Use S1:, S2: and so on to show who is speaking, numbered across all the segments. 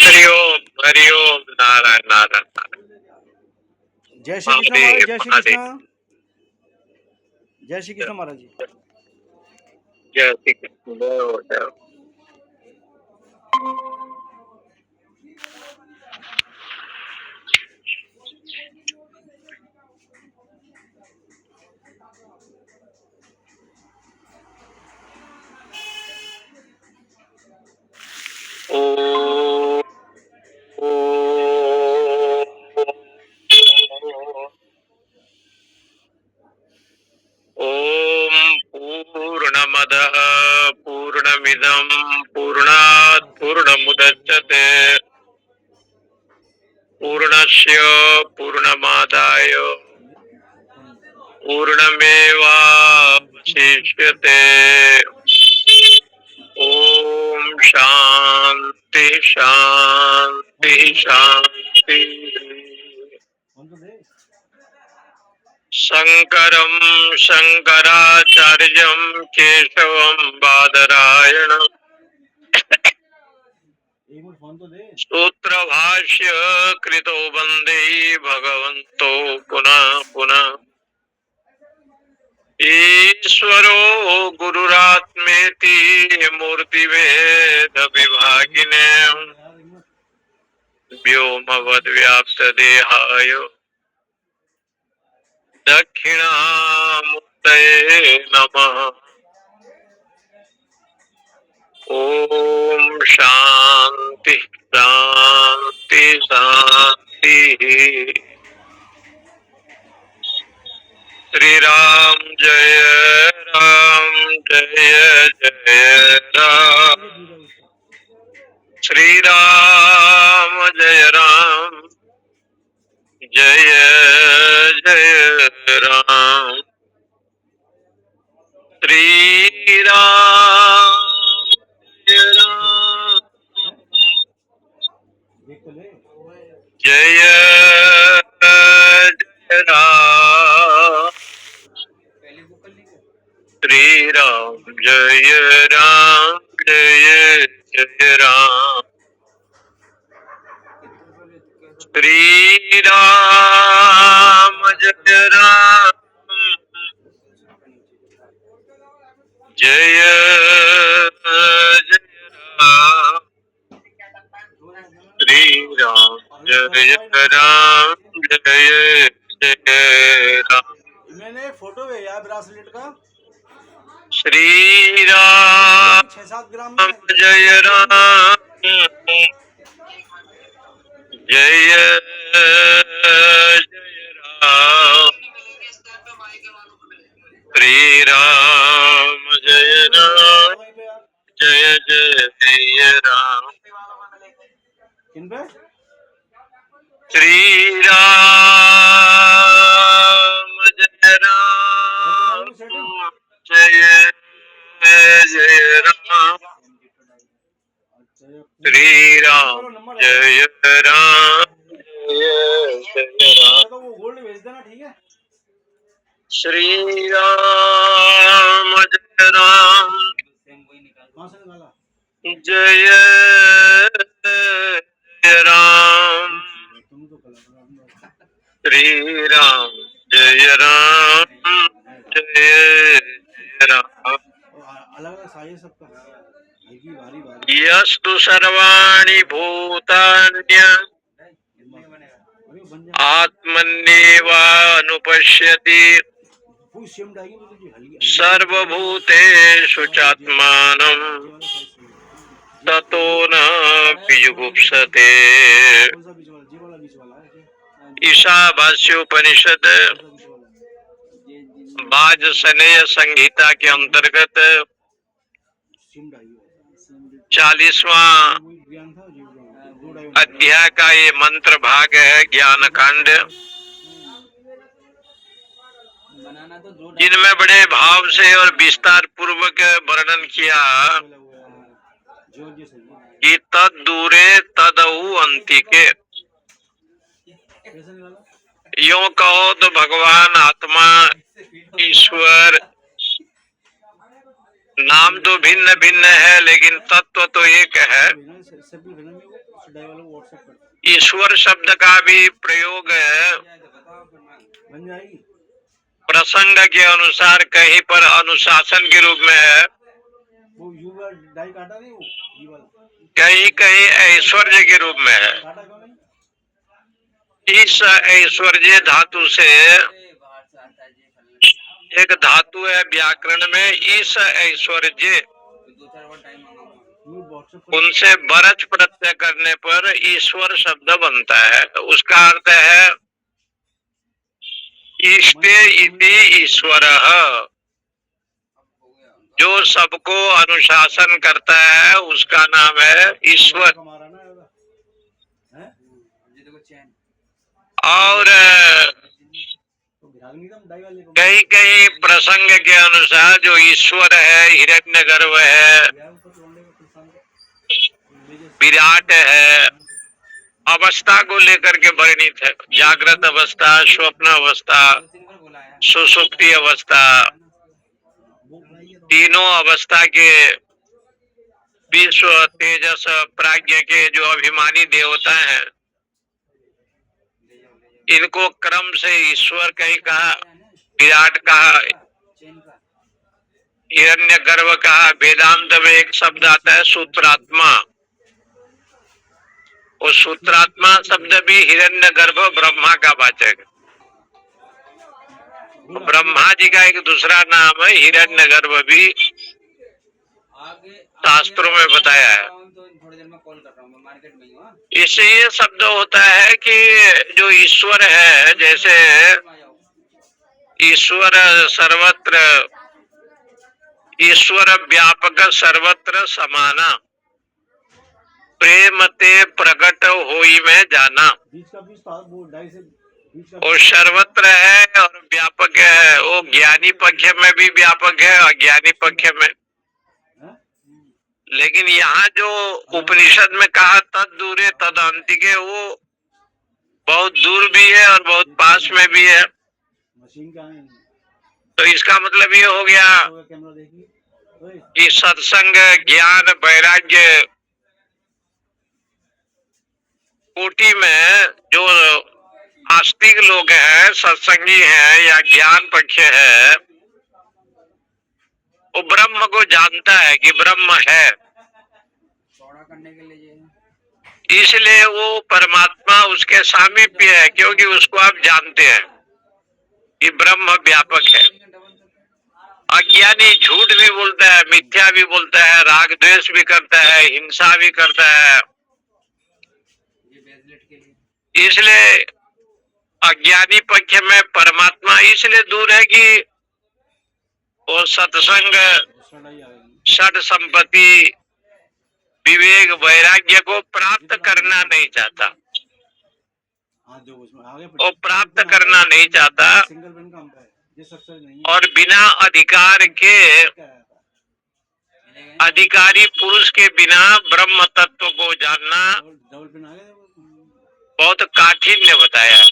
S1: हरि ओम, नारायण नारायण नारायण।
S2: जय श्री कृष्ण महाराज। जय श्री कृष्ण। जय श्री कृष्ण महाराज जी।
S1: जय श्री कृष्ण। जय हो। ओम पूर्णमदः पूर्णमिदं पूर्णात् पूर्णमुदच्यते पूर्णस्य पूर्णमादाय पूर्णमेवावशिष्यते। ओम शांति शांति शांति। शंकरं शंकराचार्यं केशवं बादरायणं सूत्रभाष्य कृतो वंदे भगवन्तो पुनः पुनः। ईश्वरो गुरुरात्मेति मूर्तिभेद विभागिने व्योमवद्व्याप्तदेहाय दक्षिणामूर्तये नमः। ओम शांति शांति शांति। श्री राम जय राम जय जय राम। श्री राम जय राम जय जय राम। श्री राम जय राम जय जय राम। श्री राम जय राम जय जय राम। श्री राम जय राम जय जय राम। श्री राम जय राम जय जय राम।
S2: मैंने फोटो भेजा ब्रासलेट का।
S1: श्री राम
S2: 6-7 ग्राम
S1: जय राम जय जय राम। श्री राम जय राम जय जय राम। श्री राम जय राम जय जय राम। श्री राम जय राम जय जय राम।
S2: वो गोल्ड भेज देना, ठीक है।
S1: श्री राम जय राम जय जय राम। श्री राम जय राम जय जय राम।
S2: अलग साइज सबका।
S1: यस्तु सर्वाणि भूतान्य आत्मन्येवानुपश्यति सर्वभूतेषु चात्मानं ततो न विजुगुप्सते। ईशावास्योपनिषद वाजसनेय संहिता के अंतर्गत 40वां अध्याय का ये मंत्र भाग है, ज्ञान कांड। जिनमें बड़े भाव से और विस्तार पूर्वक वर्णन किया कि तद दूरे तदऊ अंतिके। यूं कहो तो भगवान आत्मा ईश्वर नाम तो भिन्न भिन्न है, लेकिन तत्व तो एक है।
S2: डाई वाले को व्हाट्सएप कर
S1: ईश्वर शब्द का भी प्रयोग
S2: बन जाएगी।
S1: प्रसंग के अनुसार कहीं पर अनुशासन के रूप में है,
S2: वो यू वाला डाई काटा नहीं, वो ये वाला
S1: कहीं कहीं ऐश्वर्य के रूप में है।
S2: काटा क्यों नहीं?
S1: इस ऐश्वर्य धातु से एक धातु है व्याकरण में, इस ऐश्वर्य
S2: यू व्हाट्सएप कर
S1: उनसे बरच प्रत्यय करने पर ईश्वर शब्द बनता है। उसका अर्थ है इष्टे इति ईश्वरः, जो सबको अनुशासन करता है उसका नाम है ईश्वर।
S2: हमारा ना है
S1: और
S2: तो भिराग नहीं था डाई वाले को
S1: कहीं कहीं प्रसंग के अनुसार जो ईश्वर है हिरण्यगर्भ है,
S2: यार ऊपर छोड़ने का किसान को
S1: विराट है, अवस्था को लेकर के वर्णित है। जागृत अवस्था, स्वप्न अवस्था, सुषुप्ति अवस्था, तीनों अवस्था के विश्व तेजस प्राज्ञ के जो अभिमानी देवता हैं, इनको क्रम से ईश्वर कहीं कहा, विराट कहा, हिरण्यगर्भ कहा। वेदांत में एक शब्द आता है सूत्रात्मा, और सूत्रात्मा शब्द भी हिरण्यगर्भ ब्रह्मा का वाचक है। ब्रह्मा जी का एक दूसरा नाम है हिरण्यगर्भ, भी शास्त्रों में बताया है। इससे ये शब्द होता है कि जो ईश्वर है, जैसे ईश्वर सर्वत्र, ईश्वर व्यापक सर्वत्र समाना, प्रेम ते प्रकट होई में जाना।
S2: बीच का बीच वो डाई से बीच का
S1: वो सर्वत्र है और व्यापक है। वो ज्ञानी पक्ष में भी व्यापक है, अज्ञानी पक्ष में।
S2: हैं?
S1: लेकिन यहाँ जो उपनिषद में कहा तद दूरे तद अंतिके, वो बहुत दूर भी है और बहुत पास में भी है।
S2: मशीन का है
S1: तो इसका मतलब ये हो गया
S2: कैमरा देखिए ओए
S1: कि सत्संग, ज्ञान, वैराग्य कोटि में जो आस्तिक लोग हैं, सत्संगी हैं या ज्ञान पक्ष है, वो ब्रह्म को जानता है कि ब्रह्म है, इसलिए वो परमात्मा उसके सामीप्य है, क्योंकि उसको आप जानते हैं कि ब्रह्म व्यापक है। अज्ञानी झूठ भी बोलता है, मिथ्या भी बोलता है, राग द्वेष भी करता है, हिंसा भी करता है। इसलिए अज्ञानी पक्ष में परमात्मा इसलिए दूर है कि वो सत्संग,
S2: दूसरा डाई आ गया
S1: षड संपत्ति, विवेक, वैराग्य को प्राप्त करना नहीं चाहता।
S2: हां जो उसमें आगे
S1: वो प्राप्त करना नहीं चाहता
S2: सिंगल पेन का अंक है ये सक्सेस नहीं है
S1: और बिना अधिकार के,
S2: क्या है था?
S1: अधिकारी पुरुष के बिना ब्रह्म तत्व को जानना
S2: डबल पेन आ गया
S1: बहुत काठिन्य बताया।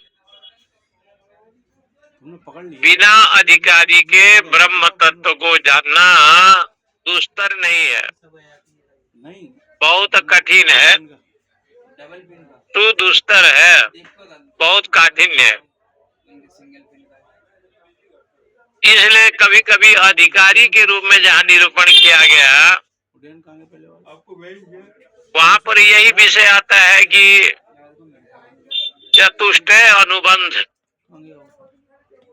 S2: तुमने पकड़ लिया
S1: बिना अधिकारी के ब्रह्म तत्व को जानना दुस्तर नहीं है,
S2: नहीं
S1: बहुत कठिन है। तू दुस्तर है, बहुत काठिन्य है। इसलिए कभी कभी अधिकारी के रूप में जहाँ निरूपण किया गया,
S2: उड़न कहाँ गया पहले वाला आपको
S1: वहाँ पर यही विषय आता है कि चतुष्टय अनुबंध,
S2: कहाँ गया वो?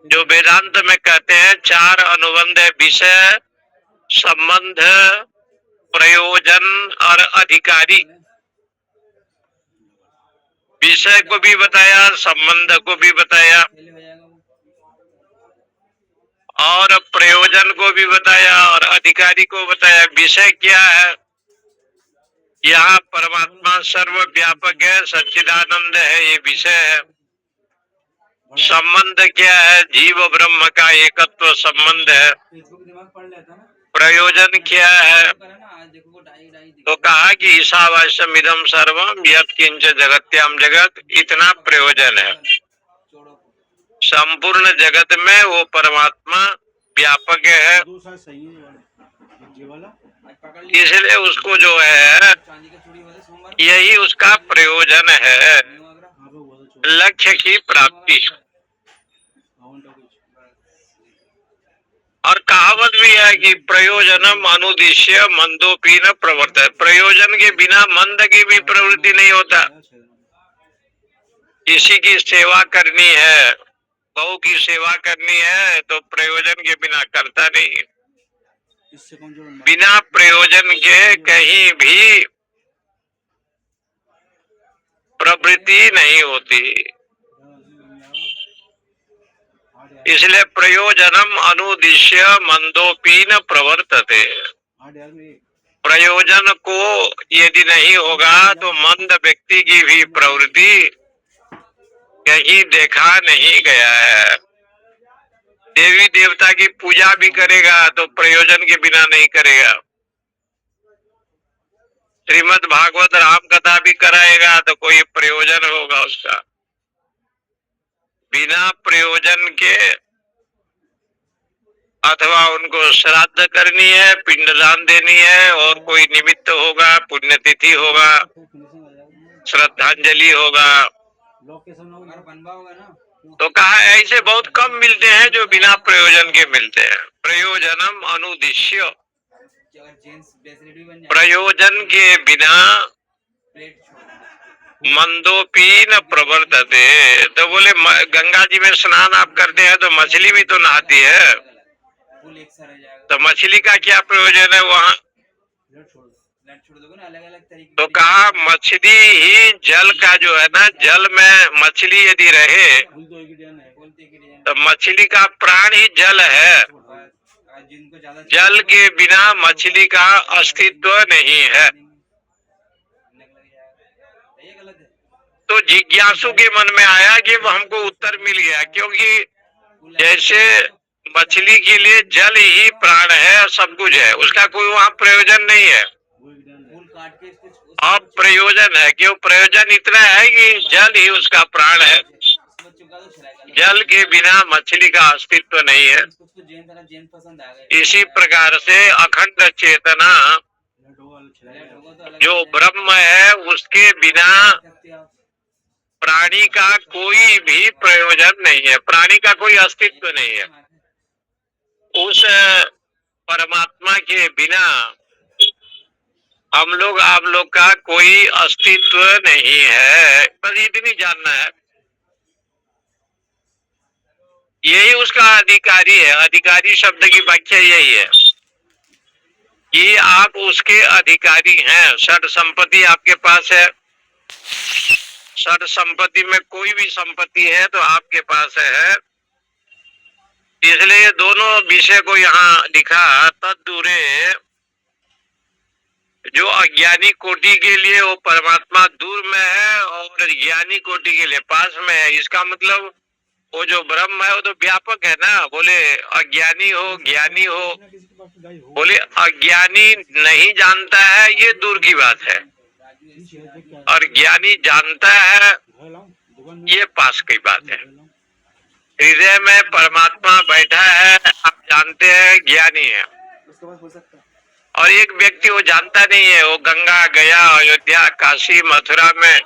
S1: जो वेदांत में कहते हैं चार अनुबंध है, विषय, संबंध, प्रयोजन और अधिकारी। विषय को भी बताया, संबंध को भी बताया और प्रयोजन को भी बताया और अधिकारी को बताया। विषय क्या है? यहाँ परमात्मा सर्वव्यापक है, सच्चिदानंद है, ये विषय है। संबंध क्या है? जीव ब्रह्म का एकत्व संबंध है। प्रयोजन क्या है? तो कहा कि ईशावास्यम इदम सर्वम यत् किंच जगत्याम जगत, इतना प्रयोजन है। संपूर्ण जगत में वो परमात्मा व्यापक है,
S2: दो साइड सही है ये वाला
S1: इसलिए उसको जो है यही उसका प्रयोजन है,
S2: हाँ वो बहुत अच्छा
S1: लक्ष्य की प्राप्ति। और कहावत भी है कि प्रयोजनम अनुद्देश्य मंदोपी न प्रवर्तते। प्रयोजन के बिना मंद की भी प्रवृत्ति नहीं होता। किसी की सेवा करनी है, गौ की सेवा करनी है, तो प्रयोजन के बिना करता नहीं। बिना प्रयोजन के कहीं भी प्रवृत्ति नहीं होती। इसलिए प्रयोजनम अनुद्देश्य मंदोपी न प्रवर्तते। प्रयोजन को यदि नहीं होगा तो मंद व्यक्ति की भी प्रवृत्ति कहीं देखा नहीं गया है। देवी देवता की पूजा भी करेगा तो प्रयोजन के बिना नहीं करेगा। श्रीमद् भागवत राम कथा भी कराएगा तो कोई प्रयोजन होगा उसका। बिना प्रयोजन के अथवा उनको श्राद्ध करनी है, पिंडदान देनी है, और कोई निमित्त होगा, पुण्यतिथि होगा, श्रद्धांजलि होगा, तो कहा ऐसे बहुत कम मिलते हैं जो बिना प्रयोजन के मिलते हैं। प्रयोजनम अनुद्देश्य, प्रयोजन के बिना मंदोपी न प्रवर्तते। तो बोले गंगा जी में स्नान आप करते हैं तो मछली भी तो नहाती है, तो मछली का क्या प्रयोजन है वहाँ? तो कहा मछली ही जल का जो है ना, जल में मछली यदि रहे तो मछली का प्राण ही जल है। जल के बिना मछली का अस्तित्व नहीं है। तो जिज्ञासु के मन में आया कि वो हमको उत्तर मिल गया, क्योंकि जैसे मछली के लिए जल ही प्राण है, सब कुछ है, उसका कोई वहाँ प्रयोजन नहीं है। अब प्रयोजन है, क्यों? प्रयोजन इतना है कि जल ही उसका प्राण है। जल के बिना मछली का अस्तित्व नहीं है। इसी प्रकार से अखंड चेतना जो ब्रह्म है, उसके बिना प्राणी का कोई भी प्रयोजन नहीं है, प्राणी का कोई अस्तित्व नहीं है। उस परमात्मा के बिना हम लोग आप लोग का कोई अस्तित्व नहीं है, बस इतनी जानना है। यही उसका अधिकारी है। अधिकारी शब्द की व्याख्या यही है कि आप उसके अधिकारी हैं। षड संपत्ति आपके पास है, षड संपत्ति में कोई भी संपत्ति है तो आपके पास है। इसलिए दोनों विषय को यहाँ लिखा, तद्दूरे, जो अज्ञानी कोटि के लिए वो परमात्मा दूर में है और ज्ञानी कोटि के लिए पास में है। इसका मतलब वो जो ब्रह्म है वो तो व्यापक है ना। बोले अज्ञानी हो ज्ञानी हो, बोले अज्ञानी नहीं जानता है ये दूर की बात है, और ज्ञानी जानता है ये पास की बात है। हृदय में परमात्मा बैठा है, आप जानते हैं, ज्ञानी है। और एक व्यक्ति वो जानता नहीं है, वो गंगा गया, अयोध्या, काशी, मथुरा में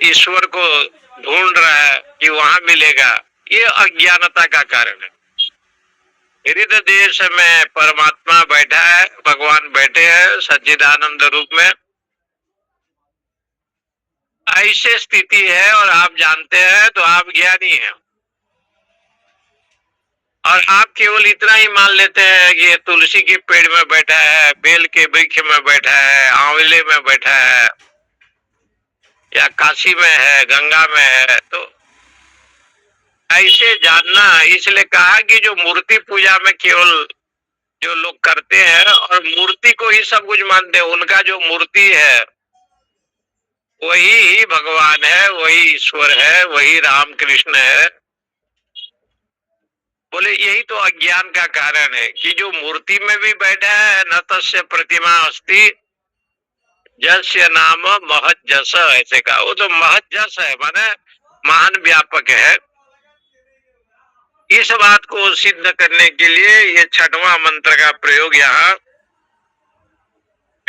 S1: ईश्वर को ढूंढ रहा है कि वहां मिलेगा। ये अज्ञानता का कारण है। हृदय देश में परमात्मा बैठा है, भगवान बैठे हैं सच्चिदानंद रूप में। ऐसे स्थिति है और आप जानते हैं तो आप ज्ञानी हैं। और आप केवल इतना ही मान लेते हैं कि ये तुलसी के पेड़ में बैठा है, बेल के वृक्ष में बैठा है, आंवले में बैठा है, या काशी में है, गंगा में है। तो ऐसे जानना, इसलिए कहा कि जो मूर्ति पूजा में केवल जो लोग करते हैं और मूर्ति को ही सब कुछ मानते हैं, उनका जो मूर्ति है वही ही भगवान है, वही ईश्वर है, वही राम कृष्ण है। बोले यही तो अज्ञान का कारण है कि जो मूर्ति में भी बैठा है, न तस्य प्रतिमा अस्ति जस्य नाम महत जस, ऐसे कहा। वो तो महत जस है, माने महान व्यापक है। इस बात को सिद्ध करने के लिए ये छठवां मंत्र का प्रयोग यहाँ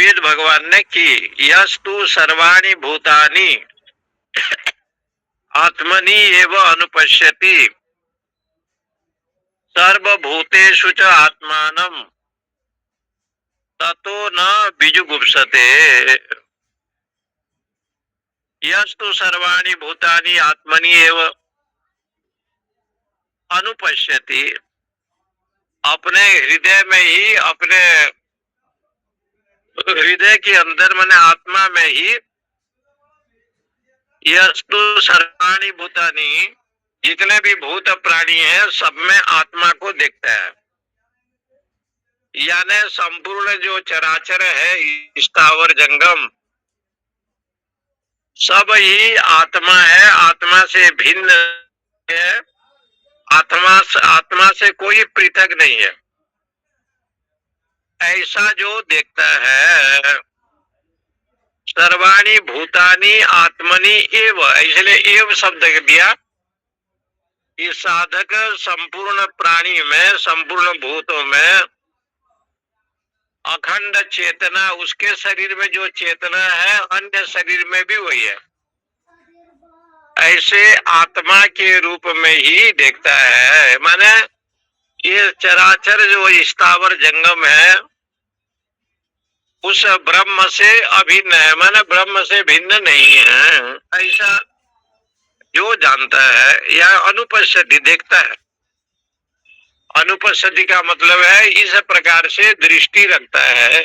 S1: वेद भगवान ने की। यस्तु सर्वाणि भूतानि आत्मनि एव अनुपश्यति सर्वभूतेषु च आत्मानं ततो न बीजुगुप्सते। यस्तु सर्वाणि भूतानि आत्मनि एव अनुपश्यति, अपने हृदय में ही, अपने हृदय के अंदर माने आत्मा में ही, यस्तु सर्वाणि भूतानि, जितने भी भूत प्राणी हैं सब में आत्मा को देखता है। यानी संपूर्ण जो चराचर है, स्थावर जंगम, सब ही आत्मा है, आत्मा से भिन्न है, आत्मा से कोई पृथक नहीं है। ऐसा जो देखता है, सर्वाणि भूतानि आत्मनि एव, इसलिए एव शब्द दिया। इस साधक संपूर्ण प्राणी में, संपूर्ण भूतों में अखंड चेतना, उसके शरीर में जो चेतना है अन्य शरीर में भी वही है, ऐसे आत्मा के रूप में ही देखता है। माने ये चराचर जो स्थावर जंगम है उस ब्रह्म से अभिन्न है, माने ब्रह्म से भिन्न नहीं है, ऐसा जो जानता है या अनुपस्थिति देखता है। अनुपस्थिति का मतलब है इस प्रकार से दृष्टि रखता है,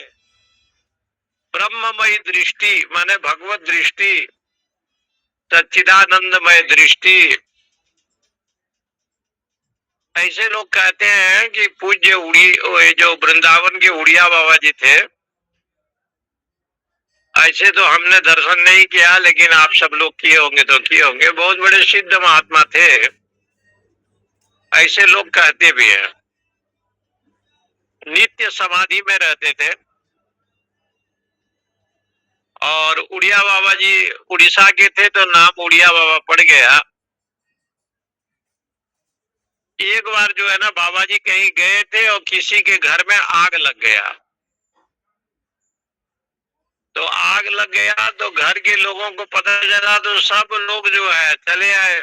S1: ब्रह्ममय दृष्टि, माने भगवत दृष्टि, सच्चिदानंदमय दृष्टि। ऐसे लोग कहते हैं कि पूज्य जो वृंदावन के उड़िया बाबा जी थे, ऐसे तो हमने दर्शन नहीं किया, लेकिन आप सब लोग किए होंगे तो किए होंगे, बहुत बड़े सिद्ध महात्मा थे, ऐसे लोग कहते भी हैं। नित्य समाधि में रहते थे और उड़िया बाबा जी उड़ीसा के थे तो नाम उड़िया बाबा पड़ गया। एक बार जो है ना, बाबा जी कहीं गए थे और किसी के घर में आग लग गया, तो आग लग गया तो घर के लोगों को पता चला, तो सब लोग जो है चले आए।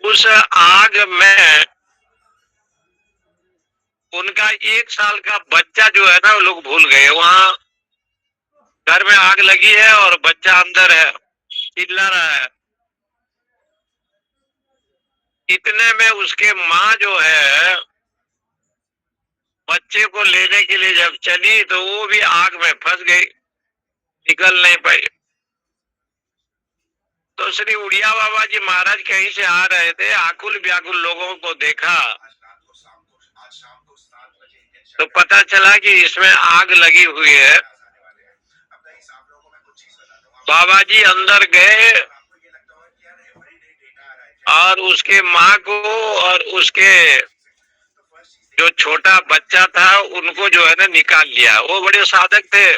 S1: उस आग में उनका 1 साल का बच्चा जो है ना, वो लोग भूल गए। वहां घर में आग लगी है और बच्चा अंदर है, चिल्ला रहा है। इतने में उसके माँ जो है बच्चे को लेने के लिए जब चली तो वो भी आग में फंस गई, निकल नहीं पाई। तो श्री उड़िया बाबा जी महाराज कहीं से आ रहे थे, आकुल व्याकुल लोगों को देखा तो पता चला कि इसमें आग लगी हुई है। बाबा जी अंदर गए और उसके माँ को और उसके जो छोटा बच्चा था उनको जो है ना निकाल लिया। वो बड़े साधक थे,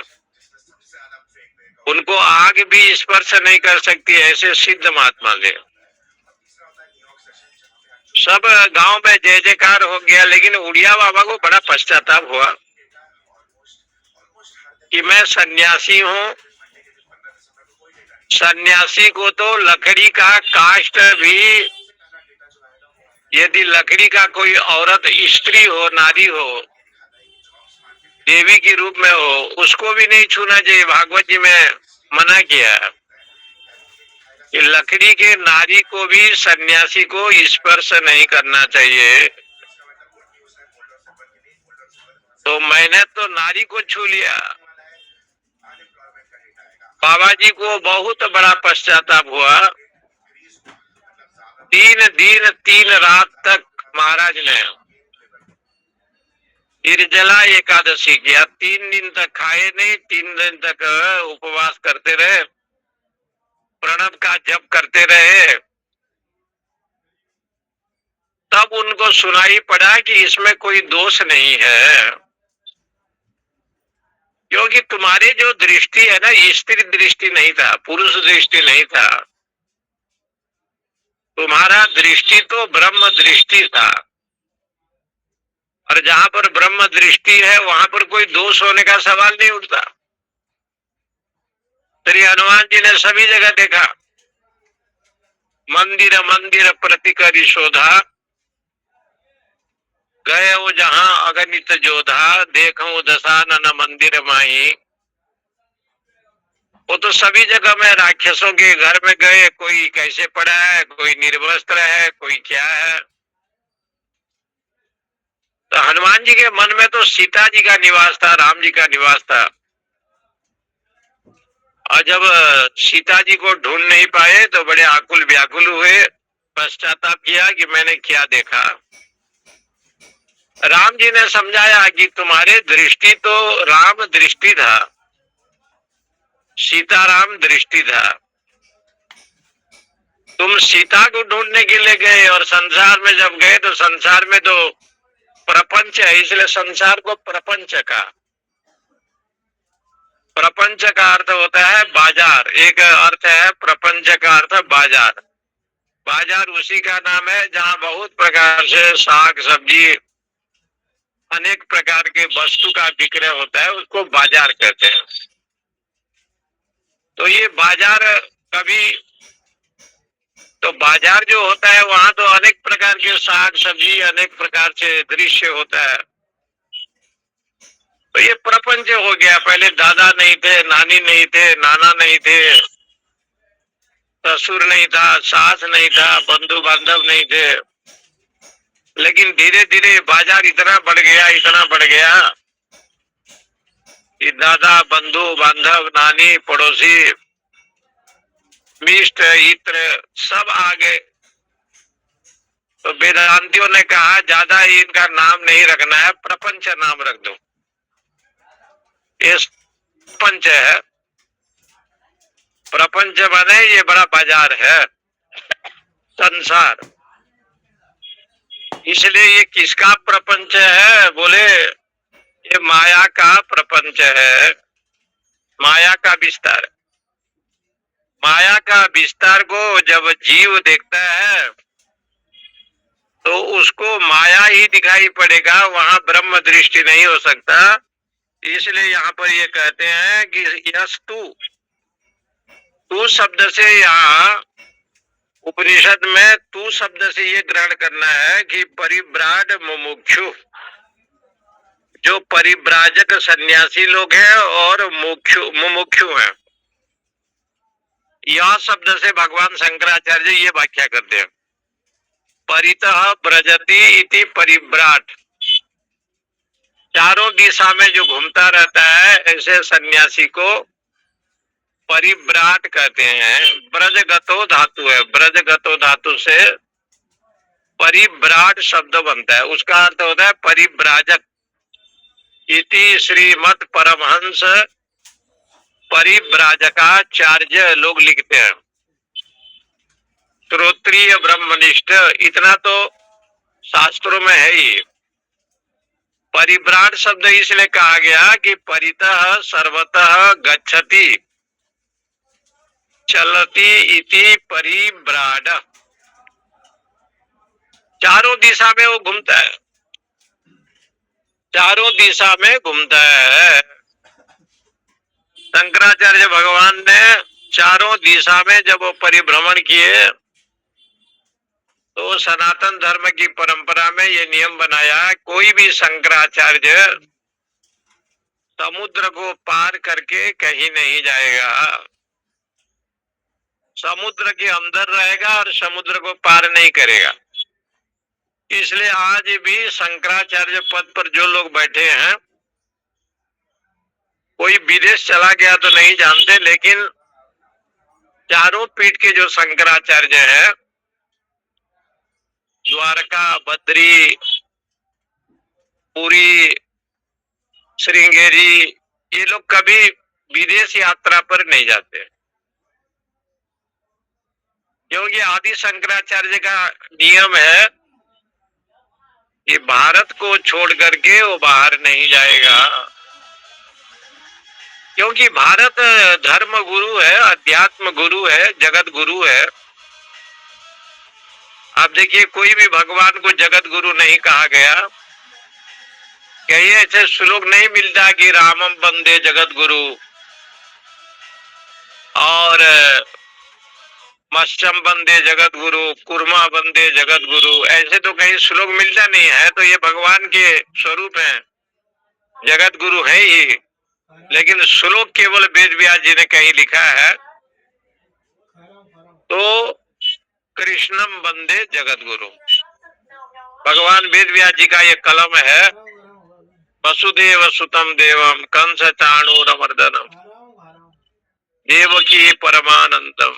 S1: उनको आग भी स्पर्श नहीं कर सकती, ऐसे सिद्ध महात्मा थे। सब गांव में जय जयकार हो गया, लेकिन उड़िया बाबा को बड़ा पश्चाताप हुआ कि मैं सन्यासी हूँ। सन्यासी को तो लकड़ी का काष्ठ भी, यदि लकड़ी का कोई औरत स्त्री हो, नारी हो, देवी के रूप में हो, उसको भी नहीं छूना चाहिए। भागवत जी में मना किया कि लकड़ी के नारी को भी सन्यासी को स्पर्श नहीं करना चाहिए। तो मैंने तो नारी को छू लिया। बाबा जी को बहुत बड़ा पश्चाताप हुआ। 3 दिन 3 रात तक महाराज ने निर्जला एकादशी किया। 3 दिन तक खाए नहीं, 3 दिन तक उपवास करते रहे, प्रणव का जप करते रहे। तब उनको सुनाई पड़ा कि इसमें कोई दोष नहीं है, क्योंकि तुम्हारी जो दृष्टि है ना, स्त्री दृष्टि नहीं था, पुरुष दृष्टि नहीं था, तुम्हारा दृष्टि तो ब्रह्म दृष्टि था। और जहां पर ब्रह्म दृष्टि है वहां पर कोई दोष होने का सवाल नहीं उठता। श्री हनुमान जी ने सभी जगह देखा, मंदिर मंदिर प्रति करी शोधा, गए वो जहां अगणित जोधा, देखो दशानन मंदिर माही। वो तो सभी जगह में राक्षसों के घर में गए, कोई कैसे पड़ा है, कोई निर्वस्त्र है, कोई क्या है। तो हनुमान जी के मन में तो सीता जी का निवास था, राम जी का निवास था। और जब सीता जी को ढूंढ नहीं पाए तो बड़े आकुल व्याकुल हुए, पश्चाताप किया कि मैंने क्या देखा। राम जी ने समझाया कि तुम्हारे दृष्टि तो राम दृष्टि था, सीताराम दृष्टि था। तुम सीता को ढूंढने के लिए गए और संसार में जब गए तो संसार में तो प्रपंच है, इसलिए संसार को प्रपंच का। प्रपंच का अर्थ होता है बाजार, एक अर्थ है प्रपंच का अर्थ बाजार। बाजार उसी का नाम है जहाँ बहुत प्रकार से साग सब्जी अनेक प्रकार के वस्तु का विक्रय होता है, उसको बाजार कहते हैं। तो ये बाजार कभी तो बाजार जो होता है वहां तो अनेक प्रकार के साग सब्जी अनेक प्रकार से दृश्य होता है। तो ये प्रपंच हो गया। पहले दादा नहीं थे, नानी नहीं थे, नाना नहीं थे, ससुर नहीं था, सास नहीं था, बंधु बांधव नहीं थे। लेकिन धीरे धीरे बाजार इतना बढ़ गया, इतना बढ़ गया कि दादा, बंधु बांधव, नानी, पड़ोसी, मिष्ट हित्र सब आ गए। तो वेदांतियों ने कहा ज्यादा इनका नाम नहीं रखना है, प्रपंच नाम रख दो। ये प्रपंच है, प्रपंच माने ये बड़ा बाजार है, संसार। इसलिए ये किसका प्रपंच है? बोले ये माया का प्रपंच है, माया का विस्तार। माया का विस्तार को जब जीव देखता है तो उसको माया ही दिखाई पड़ेगा, वहां ब्रह्म दृष्टि नहीं हो सकता। इसलिए यहाँ पर ये कहते हैं कि यस्तु, तू शब्द से यहाँ उपनिषद में तू शब्द से ये ग्रहण करना है कि परिव्राड मुमुक्षु, जो परिव्राजक सन्यासी लोग हैं और मुमुक्षु हैं। यह शब्द से भगवान शंकराचार्य ये व्याख्या करते हैं, परितः ब्रजति इति परिव्राट। चारों दिशा में जो घूमता रहता है ऐसे सन्यासी को परिव्राट कहते हैं। ब्रजगतो धातु है, ब्रजगतो धातु से परिव्राट शब्द बनता है, उसका अर्थ होता है परिव्राजक। इति श्रीमद परमहंस परिव्राजकाचार्य लोग लिखते हैं। श्रोत्रिय ब्रह्मनिष्ठ इतना तो शास्त्रों में है ही। परिव्राट शब्द इसलिए कहा गया कि परितः सर्वतः गच्छति चलती इति परिव्राड। चारों दिशा में वो घूमता है, चारों दिशा में घूमता है। शंकराचार्य भगवान ने चारों दिशा में जब वो परिभ्रमण किए तो सनातन धर्म की परंपरा में ये नियम बनाया, कोई भी शंकराचार्य समुद्र को पार करके कहीं नहीं जाएगा, समुद्र के अंदर रहेगा और समुद्र को पार नहीं करेगा। इसलिए आज भी शंकराचार्य पद पर जो लोग बैठे हैं, कोई विदेश चला गया तो नहीं जानते, लेकिन चारों पीठ के जो शंकराचार्य हैं, द्वारका, बद्री, पुरी, श्रृंगेरी, ये लोग कभी विदेश यात्रा पर नहीं जाते, क्योंकि आदि शंकराचार्य का नियम है कि भारत को छोड़ करके वो बाहर नहीं जाएगा। क्योंकि भारत धर्म गुरु है, अध्यात्म गुरु है, जगत गुरु है। आप देखिए कोई भी भगवान को जगत गुरु नहीं कहा गया, कहीं ऐसे श्लोक नहीं मिलता कि रामम वंदे जगत गुरु और मत्स्यम वंदे जगत गुरु, कुर्मा वंदे जगत गुरु, ऐसे तो कहीं श्लोक मिलता नहीं है। तो ये भगवान के स्वरूप हैं, जगत गुरु है ही, लेकिन श्लोक केवल वेद व्यास जी ने कहीं लिखा है। तो कृष्णम वंदे जगत गुरु, भगवान वेद व्यास जी का ये कलम है। वसुदेव सुतम देवम कंस चाणूरमर्दनम देवकी परमानंदम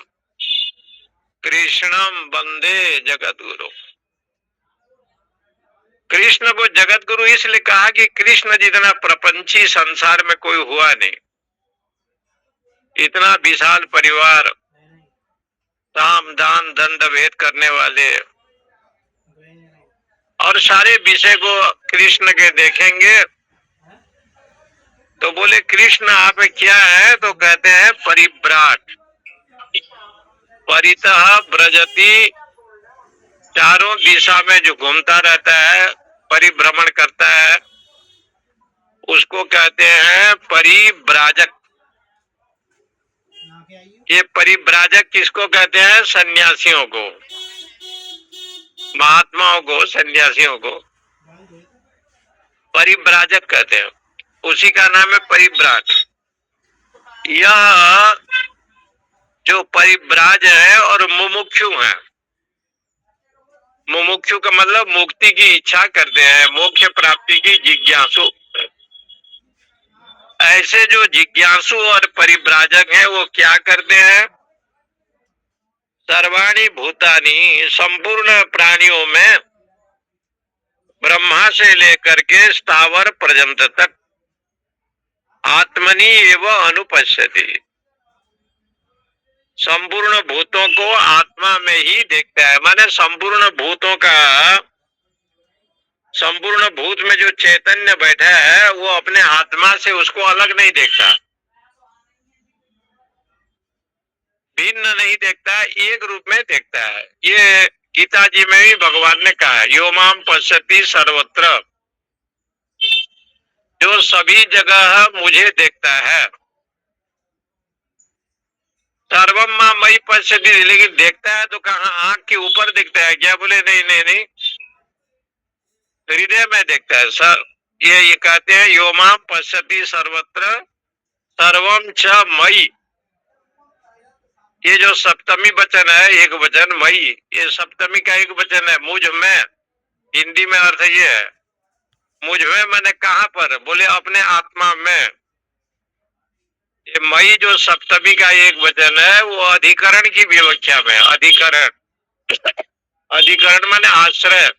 S1: कृष्णम वंदे जगत गुरु। कृष्ण को जगत गुरु इसलिए कहा कि कृष्ण जितना प्रपंची संसार में कोई हुआ नहीं। इतना विशाल परिवार, साम दान दंड भेद करने वाले, और सारे विषय को कृष्ण के देखेंगे तो बोले कृष्ण आप क्या है? तो कहते हैं परिव्राट, परितः ब्रजति, चारों दिशा में जो घूमता रहता है, परिभ्रमण करता है, उसको कहते हैं परिव्राजक। ये परिव्राजक किसको कहते हैं? सन्यासियों को, महात्माओं को, सन्यासियों को परिव्राजक कहते हैं। उसी का नाम है परिव्राज। यह जो परिव्राज है और मुमुक्षु है, मुमुक्षु का मतलब मुक्ति की इच्छा करते हैं, मोक्ष प्राप्ति की जिज्ञासु। ऐसे जो जिज्ञासु और परिव्राजक हैं वो क्या करते हैं? सर्वाणि भूतानि, संपूर्ण प्राणियों में, ब्रह्मा से लेकर के स्थावर पर्यंत तक, आत्मनि एवं अनुपश्यति, संपूर्ण भूतों को आत्मा में ही देखता है। माने संपूर्ण भूतों का, संपूर्ण भूत में जो चैतन्य बैठा है वो अपने आत्मा से उसको अलग नहीं देखता, भिन्न नहीं देखता, एक रूप में देखता है। ये गीता जी में भी भगवान ने कहा है, यो माम पश्यति सर्वत्र, जो सभी जगह मुझे देखता है। सर्वम मां मई पश्यति, लेकिन देखता है तो कहाँ? आंख के ऊपर दिखता है क्या? बोले नहीं नहीं नहीं, हृदय में देखता है सर। ये कहते हैं यो मां पश्यति सर्वत्र सर्वम च मई। ये जो सप्तमी वचन है, एक वचन मई, ये सप्तमी का एक वचन है, मुझ में। हिंदी में अर्थ ये है, मुझ में मैंने कहां पर? बोले अपने आत्मा में। ये मई जो सप्तमी का एक वचन है वो अधिकरण की व्याख्या में, अधिकरण, अधिकरण माने आश्रय,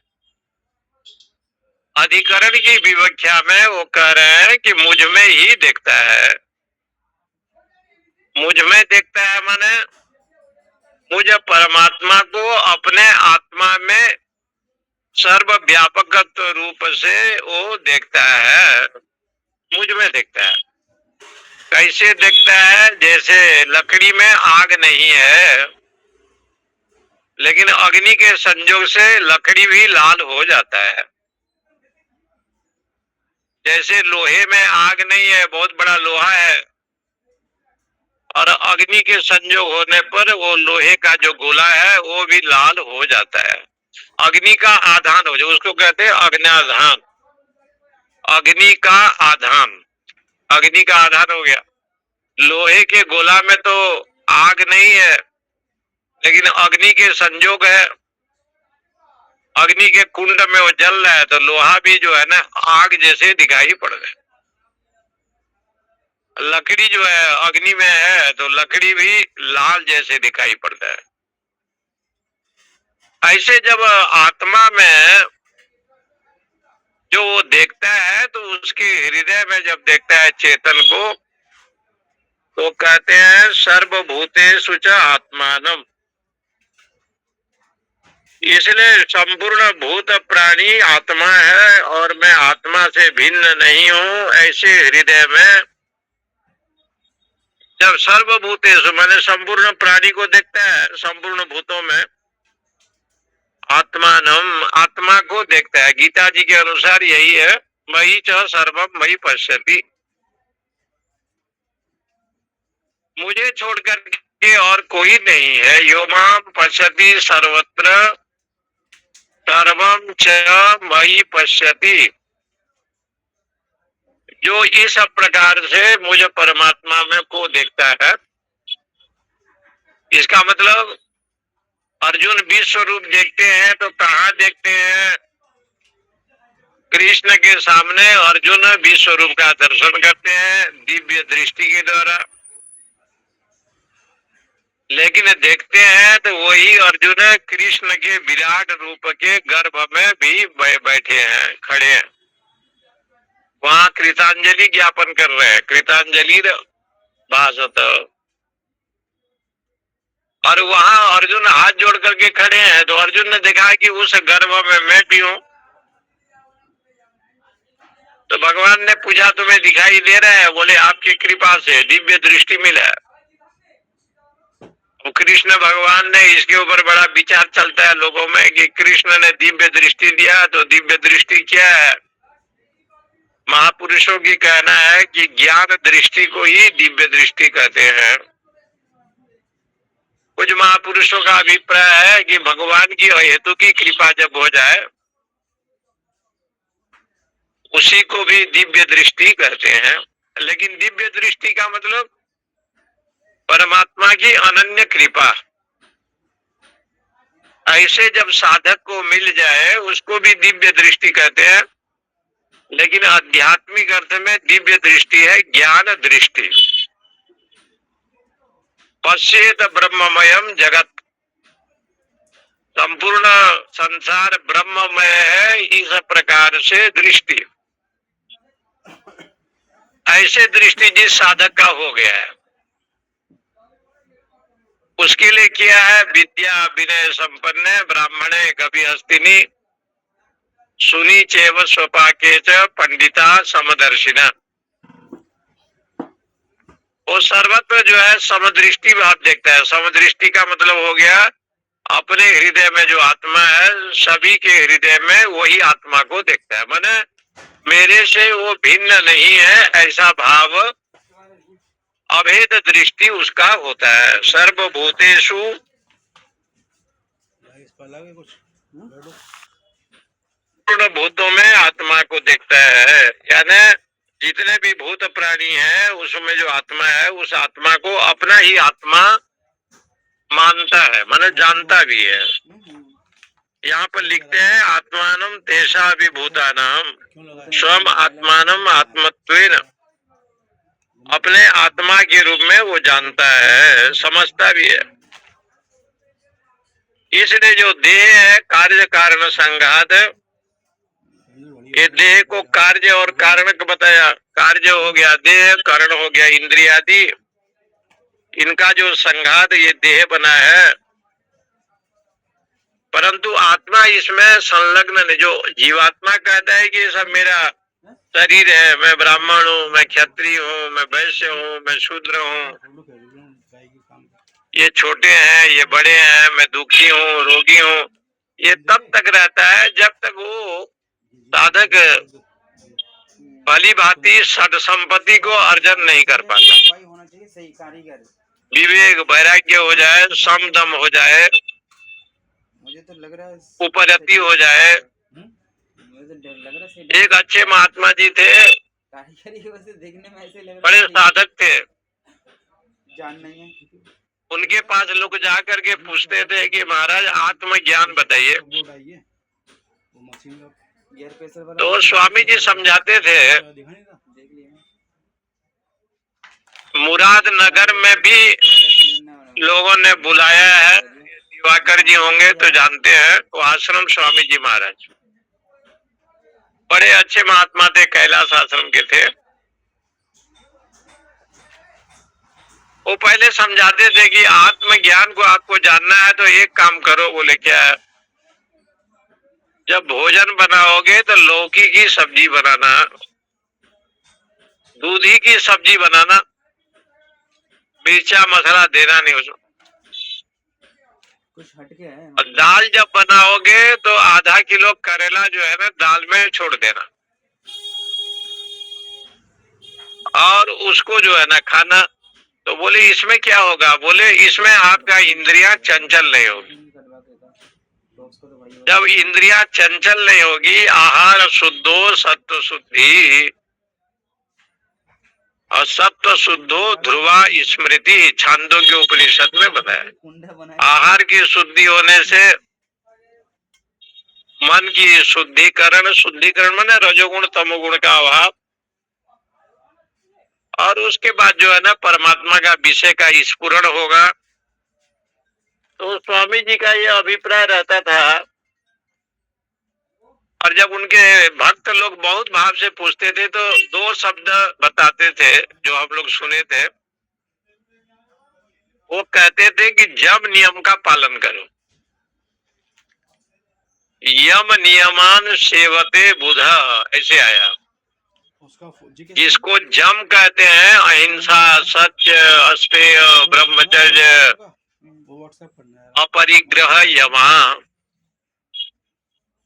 S1: अधिकरण की व्याख्या में वो कह रहे हैं कि मुझ में ही देखता है। मुझ में देखता है माने मुझ परमात्मा को अपने आत्मा में सर्वव्यापक रूप से वो देखता है, मुझ में देखता है। कैसे देखता है? जैसे लकड़ी में आग नहीं है, लेकिन अग्नि के संयोग से लकड़ी भी लाल हो जाता है। जैसे लोहे में आग नहीं है, बहुत बड़ा लोहा है, और अग्नि के संयोग होने पर वो लोहे का जो गोला है वो भी लाल हो जाता है। अग्नि का आधान हो जाए, उसको कहते हैं अग्न्याधान। अग्नि का आधान, अग्नि का आधान हो गया। लोहे के गोला में तो आग नहीं है, लेकिन अग्नि के संयोग है। अग्नि के कुंड में वो जल रहा है तो लोहा भी जो है ना आग जैसे दिखाई पड़ रहा है। लकड़ी जो है अग्नि में है तो लकड़ी भी लाल जैसे दिखाई पड़ता है। ऐसे जब आत्मा में जो वो देखता है तो उसके हृदय में जब देखता है चेतन को, तो कहते हैं सर्वभूतेषु च आत्मानम। इसलिए संपूर्ण भूत प्राणी आत्मा है और मैं आत्मा से भिन्न नहीं हूं। ऐसे हृदय में जब सर्वभूतेषु मैंने संपूर्ण प्राणी को देखता है, संपूर्ण भूतों में आत्मानम, आत्मा को देखता है। गीता जी के अनुसार यही है, मयि च सर्वम मयि पश्यति, मुझे छोड़ करके और कोई नहीं है। यो माम पश्यति सर्वत्र सर्वम च मयि पश्यति, जो इस प्रकार से मुझे परमात्मा में को देखता है। इसका मतलब अर्जुन विश्व रूप देखते हैं तो कहाँ देखते हैं? कृष्ण के सामने अर्जुन विश्व रूप का दर्शन करते हैं दिव्य दृष्टि के द्वारा। लेकिन देखते हैं तो वही अर्जुन कृष्ण के विराट रूप के गर्भ में भी बैठे हैं, खड़े हैं, वहां कृतांजलि ज्ञापन कर रहे हैं, कृतांजलि भाषत। और वहां अर्जुन हाथ जोड़ करके खड़े हैं तो अर्जुन ने देखा कि उस गर्भ में मैं भी हूं। तो भगवान ने पूछा तुम्हें दिखाई दे रहा है? बोले आपकी कृपा से दिव्य दृष्टि मिला है। कृष्ण भगवान ने इसके ऊपर बड़ा विचार चलता है लोगों में कि कृष्ण ने दिव्य दृष्टि दिया तो दिव्य दृष्टि क्या है? महापुरुषों की कहना है कि ज्ञान दृष्टि को ही दिव्य दृष्टि कहते हैं। कुछ महापुरुषों का अभिप्राय है कि भगवान की हेतु की कृपा जब हो जाए उसी को भी दिव्य दृष्टि कहते हैं। लेकिन दिव्य दृष्टि का मतलब परमात्मा की अनन्य कृपा, ऐसे जब साधक को मिल जाए उसको भी दिव्य दृष्टि कहते हैं। लेकिन आध्यात्मिक अर्थ में दिव्य दृष्टि है ज्ञान दृष्टि। पश्येत ब्रह्ममयम जगत, संपूर्ण संसार ब्रह्ममय है, इस प्रकार से दृष्टि, ऐसे दृष्टि जिस साधक का हो गया है उसके लिए किया है विद्या विनय संपन्न ब्राह्मणे कवि हस्तिनी सुनी चेव स्वपाके च पंडिता समदर्शिना। वो सर्वत्र जो है समदृष्टि भाव देखता है। समदृष्टि का मतलब हो गया अपने हृदय में जो आत्मा है सभी के हृदय में वही आत्मा को देखता है, माने मेरे से वो भिन्न नहीं है, ऐसा भाव अभेद दृष्टि उसका होता है। सर्वभूतेषु पूर्ण भूतों में आत्मा को देखता है, यानी जितने भी भूत प्राणी हैं उसमें जो आत्मा है उस आत्मा को अपना ही आत्मा मानता है, माने जानता भी है। यहाँ पर लिखते हैं आत्मानम तेषा विभूतानाम स्वयं आत्मानम आत्मत्वेन, अपने आत्मा के रूप में वो जानता है, समझता भी है। इसलिए जो देह है कार्य कारण संघात, ये देह को कार्य और कारण को बताया। कार्य हो गया देह, कारण हो गया इंद्रियादि, इनका जो संघात ये देह बना है। परंतु आत्मा इसमें संलग्न नहीं। जो जीवात्मा कहता है कि ये सब मेरा शरीर है, मैं ब्राह्मण हूँ, मैं क्षत्रिय हूँ, मैं वैश्य हूँ, मैं शूद्र हूँ, ये छोटे हैं, ये बड़े हैं, मैं दुखी हूँ, रोगी हूँ, ये तब तक रहता है जब तक वो साधक भली भांति सद संपत्ति को अर्जन नहीं कर पाता। विवेक वैराग्य हो जाए, समदम हो जाए,
S3: मुझे तो लग रहा है
S1: उपरति हो जाए।
S3: मुझे तो लग रहा है
S1: एक अच्छे महात्मा जी थे,
S3: कारीगरी वैसे देखने में ऐसे लग
S1: बड़े
S3: रहा है
S1: साधक थे।
S3: जान नहीं है।
S1: उनके पास लोग जा करके पूछते थे कि महाराज आत्मज्ञान बताइए।
S3: गियर प्रेशर वाला
S1: तो स्वामी जी समझाते थे।
S3: देख लिया
S1: मुरादनगर में भी लोगों ने बुलाया है, दिवाकर जी होंगे तो जानते हैं, वो आश्रम स्वामी जी महाराज बड़े अच्छे महात्मा थे, कैलाश आश्रम के थे। वो पहले समझाते थे कि आत्मज्ञान को आपको जानना है तो एक काम करो। बोले क्या है? जब भोजन बनाओगे तो लौकी की सब्जी बनाना, दूधी की सब्जी बनाना, मिर्चा मसाला देना नहीं उसमें।
S3: कुछ हटके है
S1: और दाल जब बनाओगे तो आधा किलो करेला जो है ना दाल में छोड़ देना। और उसको जो है ना खाना, तो बोले इसमें क्या होगा? बोले इसमें आपका इंद्रियां चंचल नहीं होगी।
S3: कटवा के था तो उसको तो वही
S1: जब इंद्रियां चंचल नहीं होगी, आहार शुद्धो सत्व शुद्धि, और सत्व शुद्धो ध्रुवा स्मृति, छांदों के उपनिषद में बताया।
S3: कुंडा बनाया
S1: आहार की शुद्धि होने से मन की शुद्धिकरण, शुद्धिकरण माने रजोगुण तमोगुण का अभाव, और उसके बाद जो है ना परमात्मा का विषय का स्फुरण होगा। तो स्वामी जी का ये अभिप्राय रहता था, और जब उनके भक्त लोग बहुत भाव से पूछते थे तो दो शब्द बताते थे जो हम लोग सुने थे। वो कहते थे कि जब नियम का पालन करो, यम नियमान सेवते बुधा, ऐसे आया।
S2: उसका जी के
S1: जिसको जम कहते हैं, अहिंसा, सत्य, अस्तेय, ब्रह्मचर्य,
S2: वो व्हाट्सएप करना है।
S1: अपरिग्रह, यमा,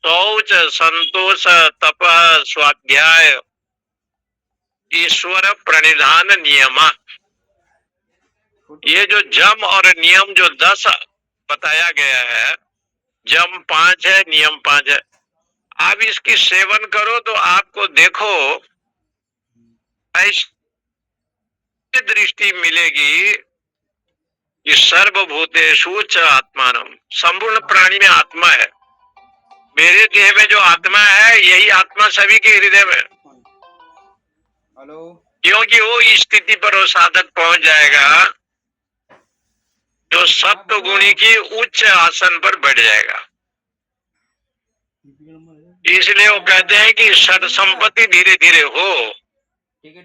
S1: शौच, संतोष, तप, स्वाध्याय, ईश्वर प्रणिधान, नियम। ये जो जम और नियम जो 10 बताया गया है, जम 5 है, नियम 5 है। आप इसकी सेवन करो तो आपको देखो ऐसी दृष्टि मिलेगी कि सर्वभूतेषु च आत्मानम, संपूर्ण प्राणी में आत्मा है। मेरे देह में जो आत्मा है, यही आत्मा सभी के हृदय में।
S3: हेलो
S1: क्योंकि वो इस स्थिति पर वो साधक पहुंच जाएगा जो सत्व गुणी की उच्च आसन पर बैठ जाएगा। इसलिए वो कहते हैं कि सद संपत्ति धीरे धीरे हो।
S3: ठीक है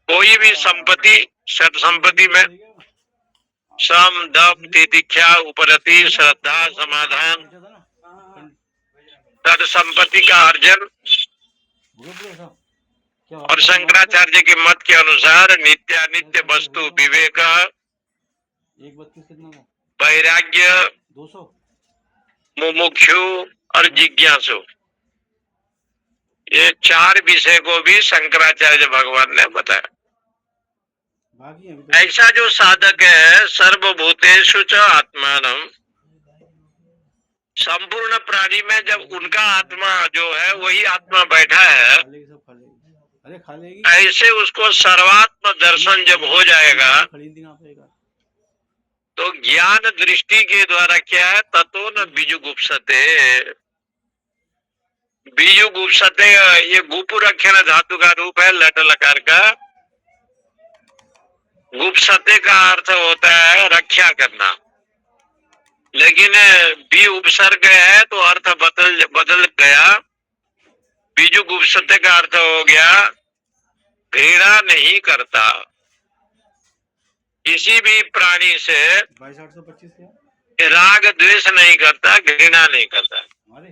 S1: कोई भी संपत्ति, सद संपत्ति में सम, दम, तितिक्षा, उपरति, श्रद्धा, समाधान, सद संपत्ति का अर्जन। और शंकराचार्य के मत के अनुसार नित्यानित्य वस्तु विवेक,
S2: 132 कितना का?
S1: वैराग्य,
S2: 200
S1: मुमुक्षु और जिज्ञासु, ये 4 विषय को भी शंकराचार्य भगवान ने बताया।
S2: बाकी है अभी तो।
S1: ऐसा जो साधक है, सर्वभूतेषु च आत्मानम, संपूर्ण प्राणी में जब उनका आत्मा जो है वही आत्मा बैठा है,
S2: खालेगी सब खा लेगी। अरे खा लेगी।
S1: ऐसे उसको सर्वात्म दर्शन जब हो जाएगा
S2: खरीद ना पाएगा।
S1: तो ज्ञान दृष्टि के द्वारा क्या है, ततो न बीजुगुप्सते। बीजुगुप्सते, ये गुपुरक्षण धातु का रूप है, लट लकार का। गुप्सते का अर्थ होता है रक्षा करना, लेकिन बी उपसर्ग है तो अर्थ बदल गया। बीजुगुप्सते का अर्थ हो गया घृणा नहीं करता किसी भी प्राणी से,
S2: 22,825 क्या?
S1: राग द्वेष नहीं करता, घृणा नहीं करता।
S2: अरे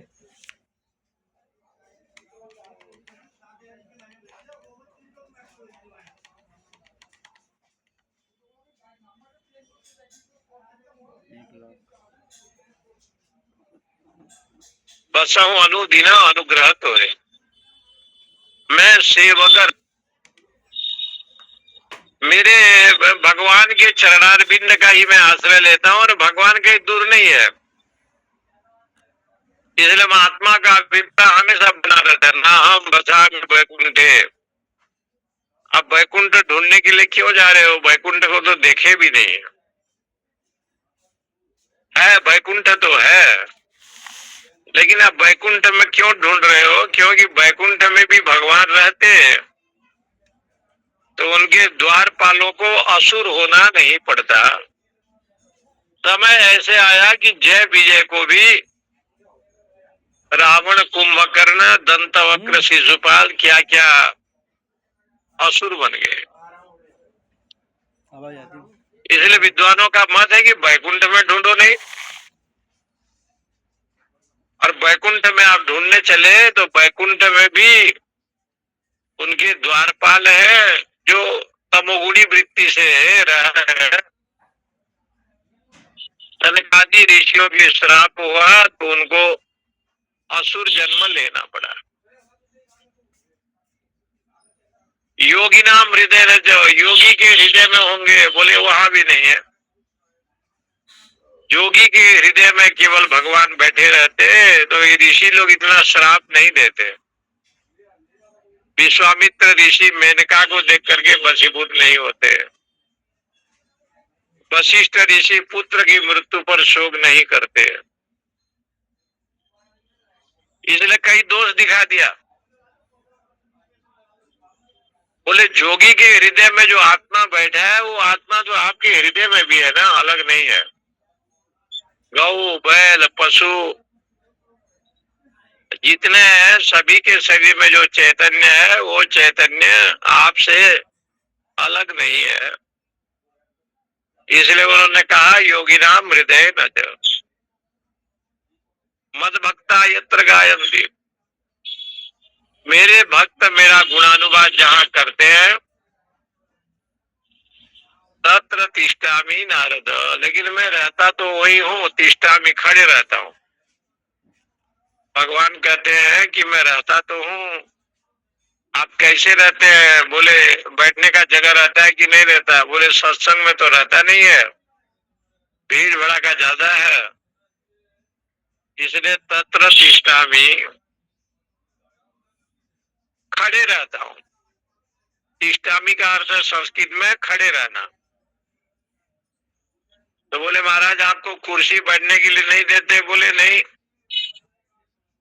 S1: बसहु अनुदिन अनुग्रह तोरे, मैं सेवकर, मेरे भगवान के चरणारविंद का ही मैं आश्रय लेता हूँ, और भगवान कहीं दूर नहीं है। इसलिए महात्मा का अभिप्राय हमेशा बना रहता है, ना हम बसा वैकुंठे। अब वैकुंठ ढूंढने के लिए क्यों जा रहे हो? वैकुंठ को तो देखे भी नहीं है। वैकुंठ तो है, लेकिन आप वैकुंठ में क्यों ढूंढ रहे हो? क्योंकि वैकुंठ में भी भगवान रहते हैं, तो उनके द्वारपालों को असुर होना नहीं पड़ता। समय ऐसे आया कि जय विजय को भी रावण, कुंभकर्ण, दंतवक्र, शिशुपाल, क्या क्या असुर बन गए।
S2: आवाज आती है।
S1: इसलिए विद्वानों का मत है कि वैकुंठ में ढूंढो नहीं, और वैकुंठ में आप ढूंढने चले तो वैकुंठ में भी उनके द्वारपाल है जो तमोगुणी वृत्ति से रह रहे हैं। सनकादि ऋषियों के श्राप हुआ तो उनको असुर जन्म लेना पड़ा। योगी नाम हृदय न जो योगी के हृदय में होंगे, बोले वहां भी नहीं है। योगी के हृदय में केवल भगवान बैठे रहते तो ये ऋषि लोग इतना श्राप नहीं देते। विश्वामित्र ऋषि मेनका को देख करके वशीभूत नहीं होते। वशिष्ठ ऋषि पुत्र की मृत्यु पर शोक नहीं करते। इसलिए कई दोष दिखा दिया। बोले जोगी के हृदय में जो आत्मा बैठा है वो आत्मा तो आपके हृदय में भी है ना, अलग नहीं है। गौ बैल पशु जितने हैं सभी के शरीर में जो चैतन्य है वो चैतन्य आपसे अलग नहीं है। इसलिए उन्होंने कहा योगी नाम हृदय न च मद भक्ता यत्र गायन्ति, मेरे भक्त मेरा गुणानुवाद जहाँ करते हैं तत्र तिष्ठामि नारद, लेकिन मैं रहता तो वही हूँ, तिष्ठामि खड़े रहता हूँ। भगवान कहते हैं कि मैं रहता तो हूँ, आप कैसे रहते हैं? बोले बैठने का जगह रहता है कि नहीं रहता है? बोले सत्संग में तो रहता नहीं है, भीड़ भड़ाका ज्यादा है, इसलिए तत्र तिष्ठामि खड़े रहता हूँ। तिष्ठामि का अर्थ है संस्कृत में खड़े रहना। तो बोले महाराज आपको कुर्सी बैठने के लिए नहीं देते? बोले नहीं।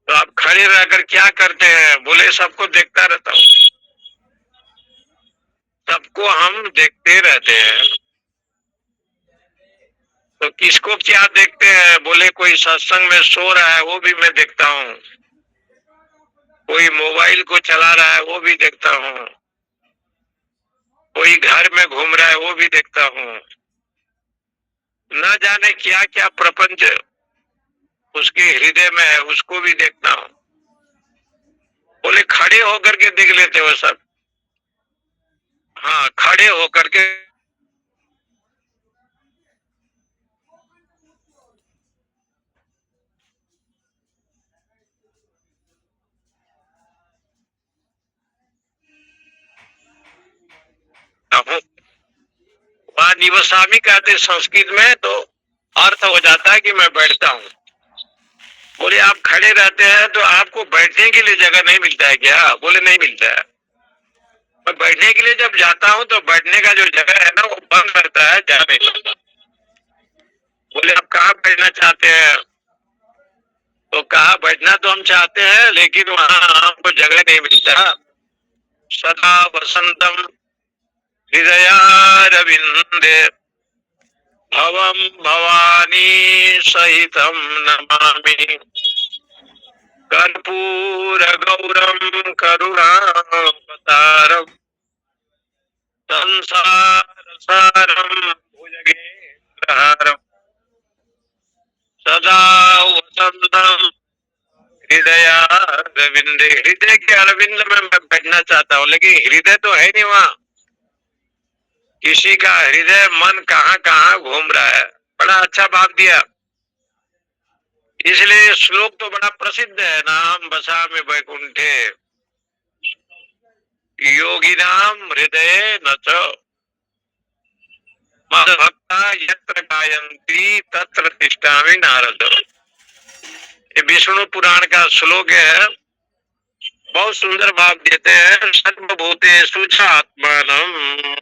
S1: तो आप खड़े रहकर क्या करते हैं? बोले सबको देखता रहता हूँ। सबको हम देखते रहते हैं। तो किसको क्या देखते हैं? बोले कोई सत्संग में सो रहा है वो भी मैं देखता हूँ, कोई मोबाइल को चला रहा है वो भी देखता हूँ, कोई घर में घूम रहा है वो भी देखता हूँ। न जाने क्या क्या प्रपंच उसके हृदय में है उसको भी देखता हूँ। बोले खड़े होकर के देख लेते हो सब? हाँ, खड़े होकर के। वहां निवसामी कहते संस्कृत में, तो अर्थ हो जाता है कि मैं बैठता हूँ। बोले आप खड़े रहते हैं तो आपको बैठने के लिए जगह नहीं मिलता है क्या? बोले नहीं मिलता है। मैं बैठने के लिए जब जाता हूँ तो बैठने का जो जगह है ना वो बंद रहता है, जा नहीं पाता। बोले आप कहाँ बैठना चाहते हैं? तो कहा बैठना तो हम चाहते हैं लेकिन वहां हमको जगह नहीं मिलता। सदा वसंतम हृदयारविंदे भवम भवानी सहितम नमामि कर्पूर गौरम करुणावतारम संसार सारम भुजगेन्द्रहारम सदा वसंतम हृदयारविंदे। हृदय के अरविंद में मैं बैठना चाहता हूँ, लेकिन हृदय तो है नहीं वहाँ। किसी का हृदय मन कहाँ कहाँ घूम रहा है। बड़ा अच्छा भाव दिया। इसलिए श्लोक तो बड़ा प्रसिद्ध है, नाम बसा में वैकुंठे योगी नाम हृदय न च मद भक्ता यत्र गायन्ति तत्र तिष्ठामि नारद। ये विष्णु पुराण का श्लोक है, बहुत सुंदर भाव देते हैं। सर्वभूतेषु च आत्मानम,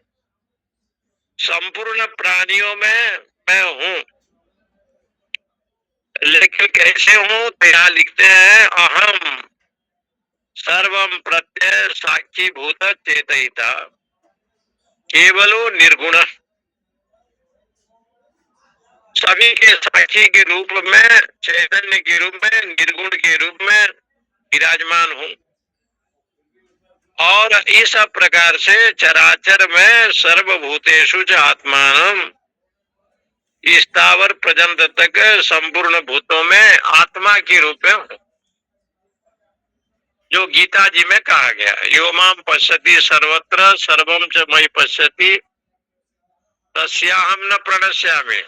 S1: संपूर्ण प्राणियों में मैं हूँ, लेकिन कैसे हूँ? तो यहाँ लिखते हैं अहम सर्वम प्रत्यय साक्षी भूत चेतयिता केवलो निर्गुण। सभी के साक्षी के रूप में, चैतन्य के रूप में, निर्गुण के रूप में विराजमान हूँ। और इस प्रकार से चराचर में सर्वभूतेषु च आत्मानम, स्थावर पर्यंत तक संपूर्ण भूतों में आत्मा के रूप में हूँ। जो गीता जी में कहा गया, यो माम पश्यति सर्वत्र सर्वम च मयि पश्यति तस्याहम न प्रणश्यामि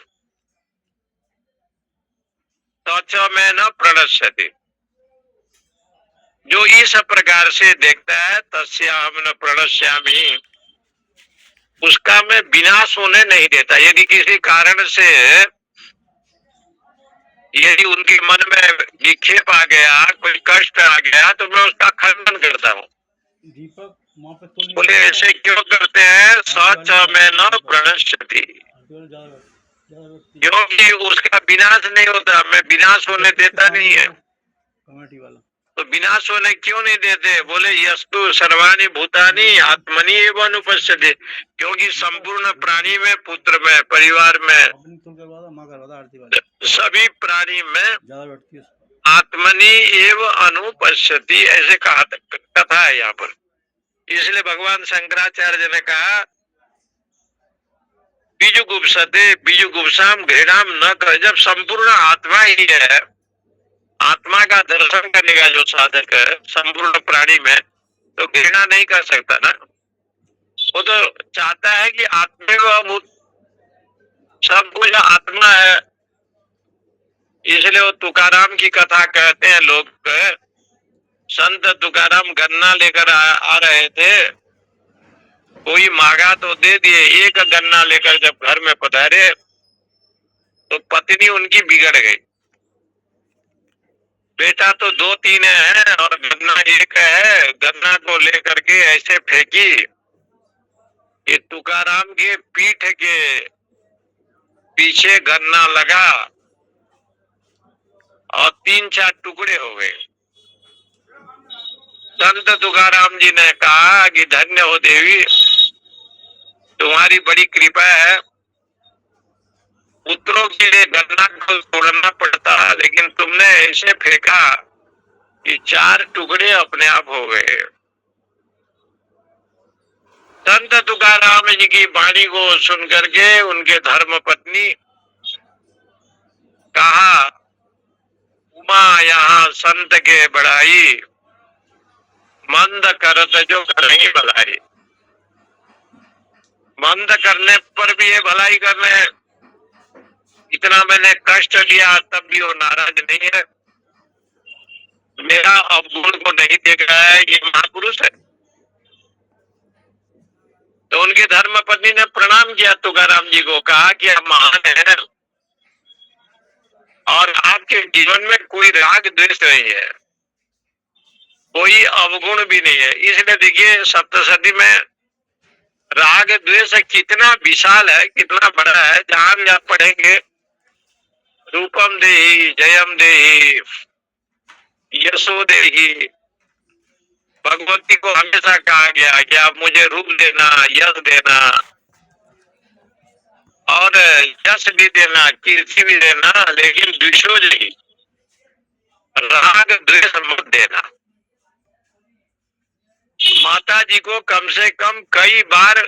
S1: तच्च में न प्रणश्यति। जो इस प्रकार से देखता है तस्याम न प्रणश्यामी, उसका मैं विनाश होने नहीं देता। यदि किसी कारण से यदि उनके मन में विक्षेप आ गया, कोई कष्ट आ गया, तो मैं उसका खंडन करता हूँ।
S2: दीपक वहाँ पे तो नहीं
S1: बोले ऐसे क्यों करते हैं? सच में न प्रणश्यति, क्योंकि उसका विनाश नहीं होता, मैं विनाश होने देता नहीं है।
S2: कमेटी वाला
S1: तो विनाश होने क्यों नहीं देते? बोले यस्तु सर्वाणि भूतानि आत्मनि एवं अनुपश्यति, क्योंकि संपूर्ण प्राणी में, पुत्र में, परिवार में,
S2: अपनी तो करवा माँ करवा था आरती वाली,
S1: सभी प्राणी में
S2: ज्यादा बैठती है
S1: आत्मनि एवं अनुपश्यति, ऐसे कहा कथा है यहाँ पर। इसलिए भगवान शंकराचार्य ने कहा बीजुगुप्सते बीजुगुप्साम घृणाम न कर। जब संपूर्ण आत्मा ही है, आत्मा का दर्शन करेगा जो साधक है संपूर्ण प्राणी में, तो घृणा नहीं कर सकता ना। वो तो चाहता है कि आत्मे व भूत, सब कुछ आत्मा है। इसलिए वो तुकाराम की कथा कहते हैं लोग, संत तुकाराम गन्ना लेकर आ रहे थे, कोई मांगा तो दे दिए। एक गन्ना लेकर जब घर में पधारे तो पत्नी उनकी बिगड़ गई। बेटा तो 2-3 है और गन्ना एक है, गन्ना को लेकर के ऐसे फेंकी कि तुकाराम के पीठ के पीछे गन्ना लगा और 3-4 टुकड़े हो गए। संत तुकाराम जी ने कहा कि धन्य हो देवी, तुम्हारी बड़ी कृपा है। पुत्रों के लिए गन्ना को तोड़ना पड़ता, लेकिन तुमने ऐसे फेंका कि 4 टुकड़े अपने आप हो गए। संत तुकाराम जी की वाणी को सुन करके उनके धर्म पत्नी कहा, उमा यहाँ संत के बड़ाई, मंद करत जो करही भलाई। मंद करने पर भी ये भलाई कर रहे हैं। इतना मैंने कष्ट दिया तब भी वो नाराज नहीं है, मेरा अवगुण को नहीं देख रहा है, ये महापुरुष है। तो उनकी धर्म पत्नी ने प्रणाम किया तुकाराम जी को, कहा कि आप महान हैं और आपके जीवन में कोई राग द्वेष नहीं है, कोई अवगुण भी नहीं है। इसलिए देखिए सप्तशती में राग द्वेष कितना विशाल है, कितना बड़ा है। जहां भी आप पढ़ेंगे रूपम देहि, जयम देहि, यशो देहि, भगवती को हमेशा कहा गया कि आप मुझे रूप देना, यश देना और यश भी देना, कीर्ति भी देना, लेकिन द्वेषो नहीं, राग द्वेष मत देना। माता जी को कम से कम कई बार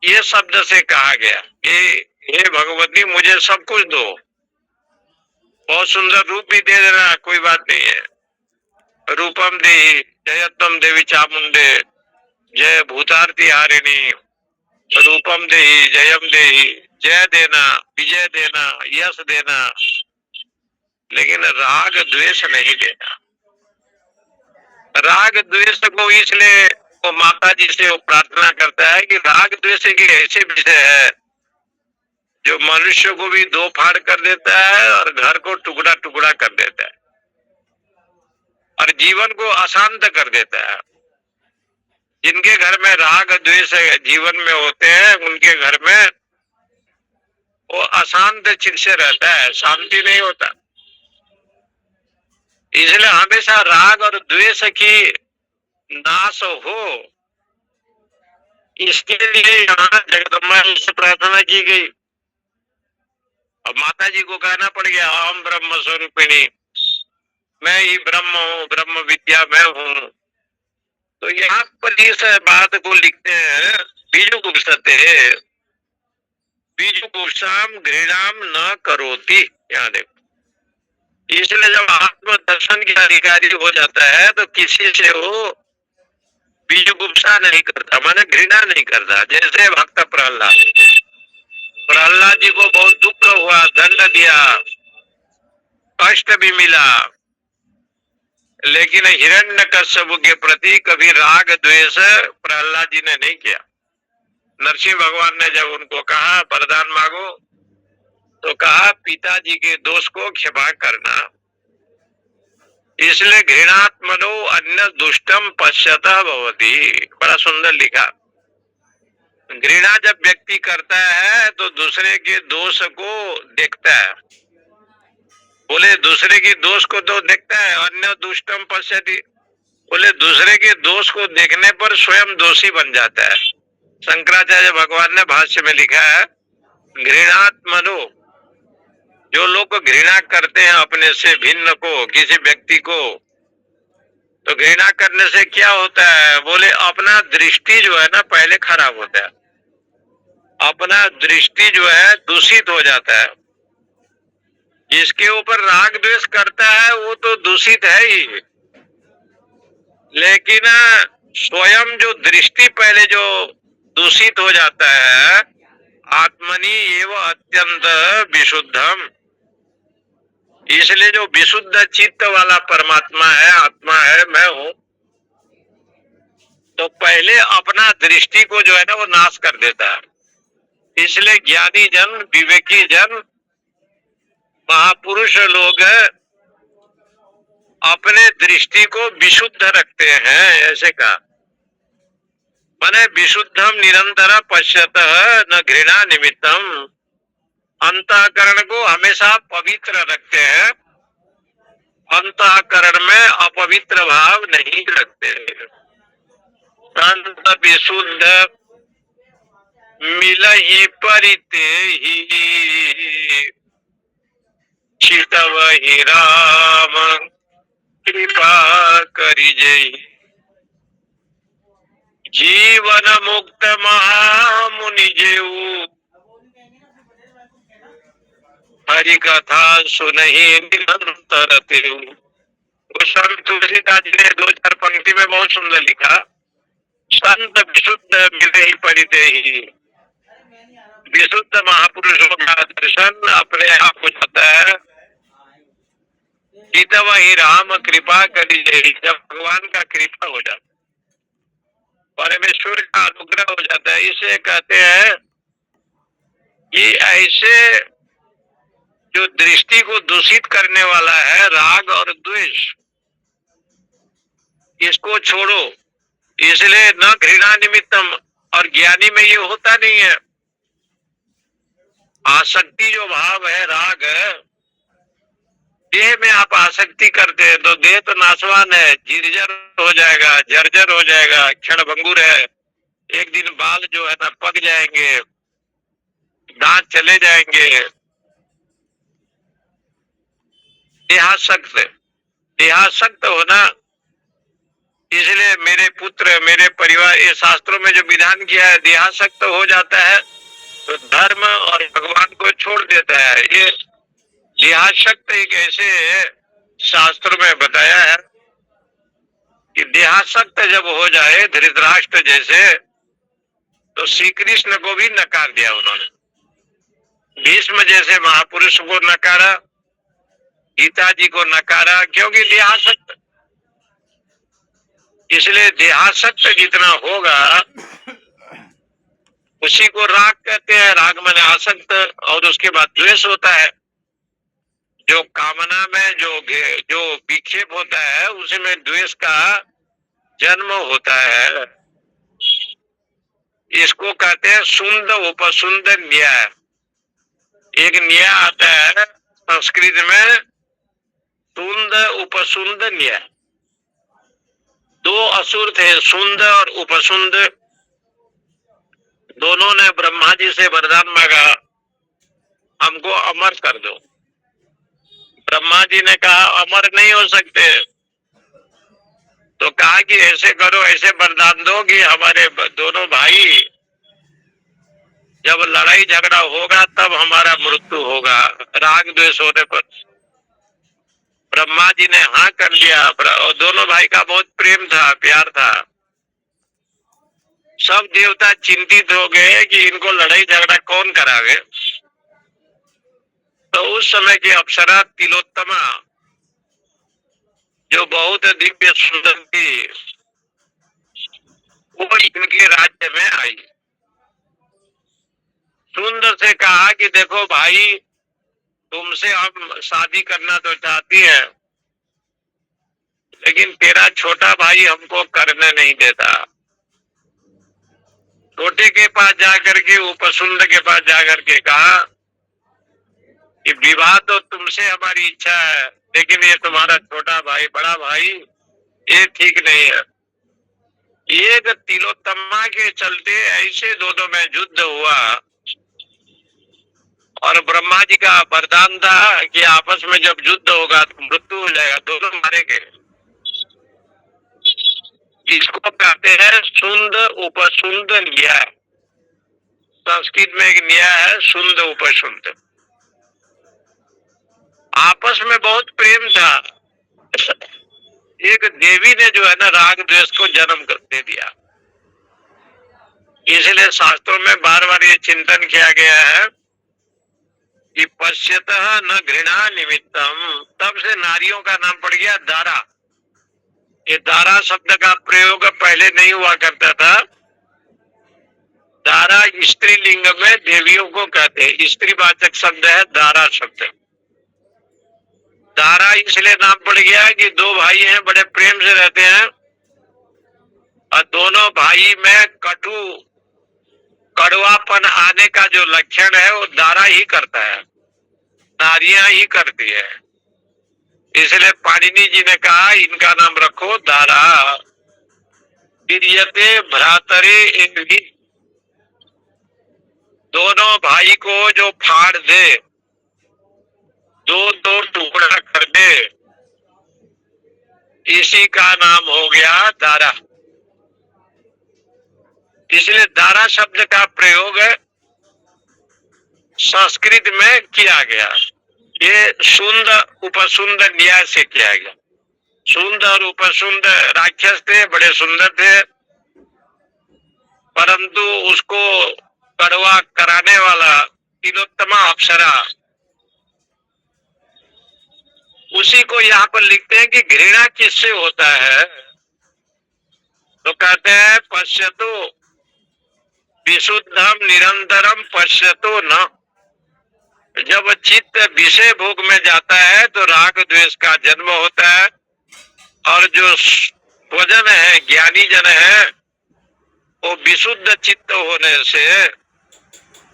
S1: ये शब्द से कहा गया कि हे भगवती मुझे सब कुछ दो, बहुत सुंदर रूप भी दे देना, कोई बात नहीं है। रूपम देहि, जयत्वम देवी चामुंडे, जय भूतारती हारिणी, रूपम देहि, जयम देहि, जय देना, विजय देना, यश देना, लेकिन राग द्वेष नहीं देना। राग द्वेष को इसलिए वो माता जी से वो प्रार्थना करता है कि राग द्वेष के ऐसे विषय है जो मनुष्य को भी दो फाड़ कर देता है और घर को टुकड़ा टुकड़ा कर देता है और जीवन को अशांत कर देता है। जिनके घर में राग द्वेष जीवन में होते हैं उनके घर में वो अशांत चित्त से रहता है, शांति नहीं होता। इसलिए हमेशा राग और द्वेष की नाश हो, इसके लिए यहाँ जगदम्बा से प्रार्थना की गई। और माता जी को कहना पड़ गया अहम ब्रह्म स्वरूपिणी, मैं ही ब्रह्म हूँ, ब्रह्म विद्या मैं हूँ। तो यहाँ पर इस बात को लिखते हैं बीजुगुप्सते बीजुगुप्साम घृणाम न करोति। यहाँ देखो, इसलिए जब आत्म दर्शन के अधिकारी हो जाता है तो किसी से वो बीजुगुप्सा नहीं करता, माने घृणा नहीं करता। जैसे भक्त प्रहलाद जी को बहुत दुख हुआ, दंड दिया, कष्ट भी मिला, लेकिन हिरण्यकश्यप के प्रति कभी राग द्वेष प्रहलाद जी ने नहीं किया। नरसिंह भगवान ने जब उनको कहा वरदान मांगो, तो कहा पिताजी के दोष को क्षमा करना। इसलिए घृणात्मनो अन्य दुष्टम पश्चातः भवति, बड़ा सुंदर लिखा। घृणा जब व्यक्ति करता है तो दूसरे के दोष को देखता है। बोले दूसरे के दोष को तो देखता है, अन्य दुष्टम पश्यति, बोले दूसरे के दोष को देखने पर स्वयं दोषी बन जाता है। शंकराचार्य भगवान ने भाष्य में लिखा है, घृणात्मनो, जो लोग घृणा करते हैं अपने से भिन्न को, किसी व्यक्ति को, तो घृणा करने से क्या होता है? बोले अपना दृष्टि जो है ना पहले खराब होता है, अपना दृष्टि जो है दूषित हो जाता है। जिसके ऊपर राग द्वेष करता है वो तो दूषित है ही, लेकिन स्वयं जो दृष्टि पहले जो दूषित हो जाता है, आत्मनि एव अत्यंत विशुद्धम, इसलिए जो विशुद्ध चित्त वाला परमात्मा है, आत्मा है, मैं हूं, तो पहले अपना दृष्टि को जो है ना वो नाश कर देता है। इसलिए ज्ञानी जन, विवेकी जन, महापुरुष लोग अपने दृष्टि को विशुद्ध रखते हैं, ऐसे कहा। माने विशुद्धम निरंतर पश्यतः न घृणा निमित्तम, अंतःकरण को हमेशा पवित्र रखते हैं, अंतःकरण में अपवित्र भाव नहीं रखते। संत विशुद्ध मिलहि परिते ही, चितव ही राम कृपा करिजहि। जीवन मुक्त महामुनि जेऊ, हरि कथा सुनहि निरंतर तेऊ। वो संत तुलसीदास जी ने 2-4 पंक्ति में बहुत सुंदर लिखा, संत विशुद्ध मिले ही परिते ही। विशुद्ध महापुरुषों का दर्शन अपने आप हो जाता है। चितव ही राम कृपा करिजहि, जब भगवान का कृपा हो जाता, परमेश्वर का अनुग्रह हो जाता है। इसे कहते हैं कि ऐसे जो दृष्टि को दूषित करने वाला है राग और द्वेष, इसको छोड़ो। इसलिए न घृणा निमित्तम, और ज्ञानी में ये होता नहीं है। आसक्ति जो भाव है, राग है, देह में आप आसक्ति करते हैं तो देह तो नाशवान है, जिर्जर हो जाएगा, जर्जर हो जाएगा, क्षणभंगुर है। एक दिन बाल जो है ना पक जाएंगे, दांत चले जाएंगे। देहासक्त होना, इसलिए मेरे पुत्र, मेरे परिवार, ये शास्त्रों में जो विधान किया है, देहासक्त हो जाता है तो धर्म और भगवान को छोड़ देता है। ये देहासक्त एक ऐसे शास्त्र में बताया है कि देहासक्त जब हो जाए धृतराष्ट्र जैसे, तो श्री कृष्ण को भी नकार दिया उन्होंने। भीष्म जैसे महापुरुष को नकारा, गीता जी को नकारा, क्योंकि देहासक्त। इसलिए देहासक्त जितना होगा उसी को राग कहते हैं। राग माने आसक्त, और उसके बाद द्वेष होता है। जो कामना में जो विक्षेप होता है उसी में द्वेष का जन्म होता है। इसको कहते हैं सुंद उपसुंद न्याय। एक न्याय आता है संस्कृत में, सुंद उपसुंद न्याय। 2 असुर थे, सुंद और उपसुंद। दोनों ने ब्रह्मा जी से वरदान मांगा, हमको अमर कर दो। ब्रह्मा जी ने कहा अमर नहीं हो सकते। तो कहा कि ऐसे करो, ऐसे वरदान दो कि हमारे दोनों भाई जब लड़ाई झगड़ा होगा तब हमारा मृत्यु होगा, राग द्वेष होने पर। ब्रह्मा जी ने हाँ कर दिया, और दोनों भाई का बहुत प्रेम था, प्यार था। सब देवता चिंतित हो गए कि इनको लड़ाई झगड़ा कौन करावे। तो उस समय की अप्सरा तिलोत्तमा जो बहुत दिव्य सुंदर थी, वो इनके राज्य में आई। सुंदर से कहा कि देखो भाई, तुमसे हम शादी करना तो चाहती है, लेकिन तेरा छोटा भाई हमको करने नहीं देता। छोटे के पास जाकर के, उपसुंद के पास जाकर के कहा कि विवाह तो तुमसे हमारी इच्छा है, लेकिन ये तुम्हारा छोटा भाई, बड़ा भाई, ये ठीक नहीं है। एक तिलोत्तमा के चलते ऐसे दोनों में युद्ध हुआ, और ब्रह्मा जी का वरदान था कि आपस में जब युद्ध होगा तो मृत्यु हो जाएगा, दोनों मारे गए। इसको कहते हैं सुंद उपसुंद न्याय। संस्कृत में एक न्याय है, सुंद उपसुंद। आपस में बहुत प्रेम था। एक देवी ने जो है ना, राग द्वेष को जन्म कर दे दिया। इसलिए शास्त्रों में बार बार ये चिंतन किया गया है कि पश्यतः न घृणा निमित्तम। तब से नारियों का नाम पड़ गया दारा। ये दारा शब्द का प्रयोग पहले नहीं हुआ करता था। दारा स्त्रीलिंग में देवियों को कहते हैं, स्त्रीवाचक शब्द है दारा शब्द। दारा इसलिए नाम पड़ गया कि दो भाई हैं, बड़े प्रेम से रहते हैं, और दोनों भाई में कड़वापन आने का जो लक्षण है वो दारा ही करता है, नारियां ही करती है। इसलिए पाणिनि जी ने कहा इनका नाम रखो दारा। प्रियते भ्रातरे एवि। दोनों भाई को जो फाड़ दे, दो दो टुकड़ा कर दे, इसी का नाम हो गया दारा। इसलिए दारा शब्द का प्रयोग संस्कृत में किया गया। ये सुंद उपसुंद न्याय से किया गया। सुंद और उपसुंद राक्षस थे, बड़े सुंदर थे, परंतु उसको कड़वा कराने वाला तिलोत्तमा अप्सरा, उसी को यहाँ पर लिखते हैं कि घृणा किससे होता है। तो कहते हैं पश्यतो विशुद्धम निरंतरम पश्यतो न। जब चित्त विषय भोग में जाता है तो राग द्वेष का जन्म होता है, और जो स्वजन है, ज्ञानी जन है, वो विशुद्ध चित्त होने से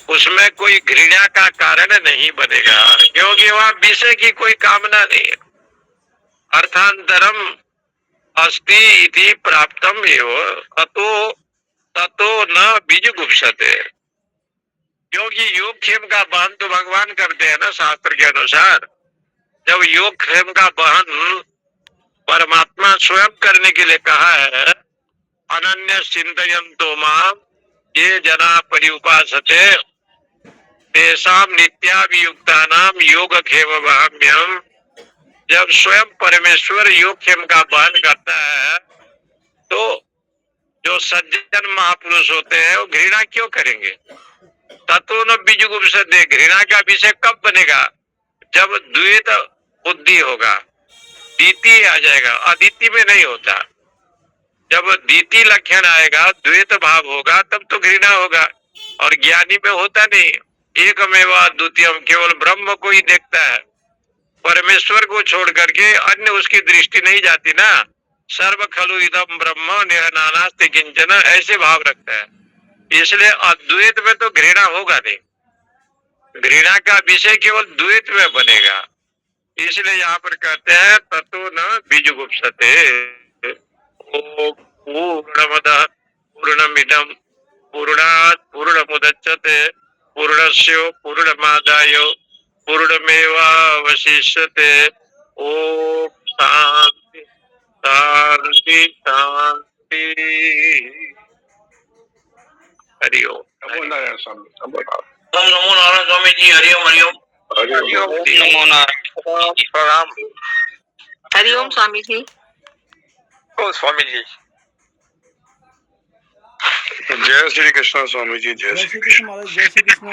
S1: उसमें कोई घृणा का कारण नहीं बनेगा, क्योंकि वहां विषय की कोई कामना नहीं है। अर्थांतरम अस्ति इति प्राप्तम एव ततो न बीजगुप्सते। क्योंकि योग क्षेम का वहन तो भगवान करते हैं ना, शास्त्र के अनुसार। जब योग क्षेम का वहन परमात्मा स्वयं करने के लिए कहा है, अनन्य चिंतयन्तो माम ये जना पर्युपासते तेषाम नित्याभियुक्तानाम योगक्षेमवहाम्यहम्। जब स्वयं परमेश्वर योग क्षेम का वहन करता है, तो जो सज्जन महापुरुष होते हैं वो घृणा क्यों करेंगे। ततो न बीजगुप्सते। घृणा का विषय कब बनेगा, जब द्वैत बुद्धि होगा, द्वितीय आ जाएगा, अद्वितीय में नहीं होता। जब द्वितीय लक्षण आएगा, द्वैत भाव होगा, तब तो घृणा होगा, और ज्ञानी में होता नहीं। एकमेव अद्वितीयम, केवल ब्रह्म को ही देखता है, परमेश्वर को छोड़ करके अन्य उसकी दृष्टि नहीं जाती ना। सर्व खलु इदम ब्रह्म नेह नानास्ति किंचन, ऐसे भाव रखता है। इसलिए अद्वैत में तो घृणा होगा नहीं। घृणा का विषय केवल द्वैत में बनेगा। इसलिए यहाँ पर कहते हैं ततो न बीजगुप्सते। ओम पूर्णमदः पूर्णमिदं पूर्णात् पूर्णमुदच्यते पूर्णस्य पूर्णमादाय पूर्णमेवावशिष्यते। ओम शांति शांति शांति। हरि ओम।
S4: नमो नारायण स्वामी।
S1: नमो नारायण स्वामी जी। हरि ओम। हरि ओम।
S4: नमो नारायण।
S1: प्रणाम।
S5: हरिओम स्वामी जी।
S1: ओ स्वामी जी।
S4: जय श्री कृष्ण स्वामी जी। जय
S2: जय
S4: श्री
S2: श्री
S4: कृष्ण।
S2: कृष्ण महाराज। जय श्री कृष्ण।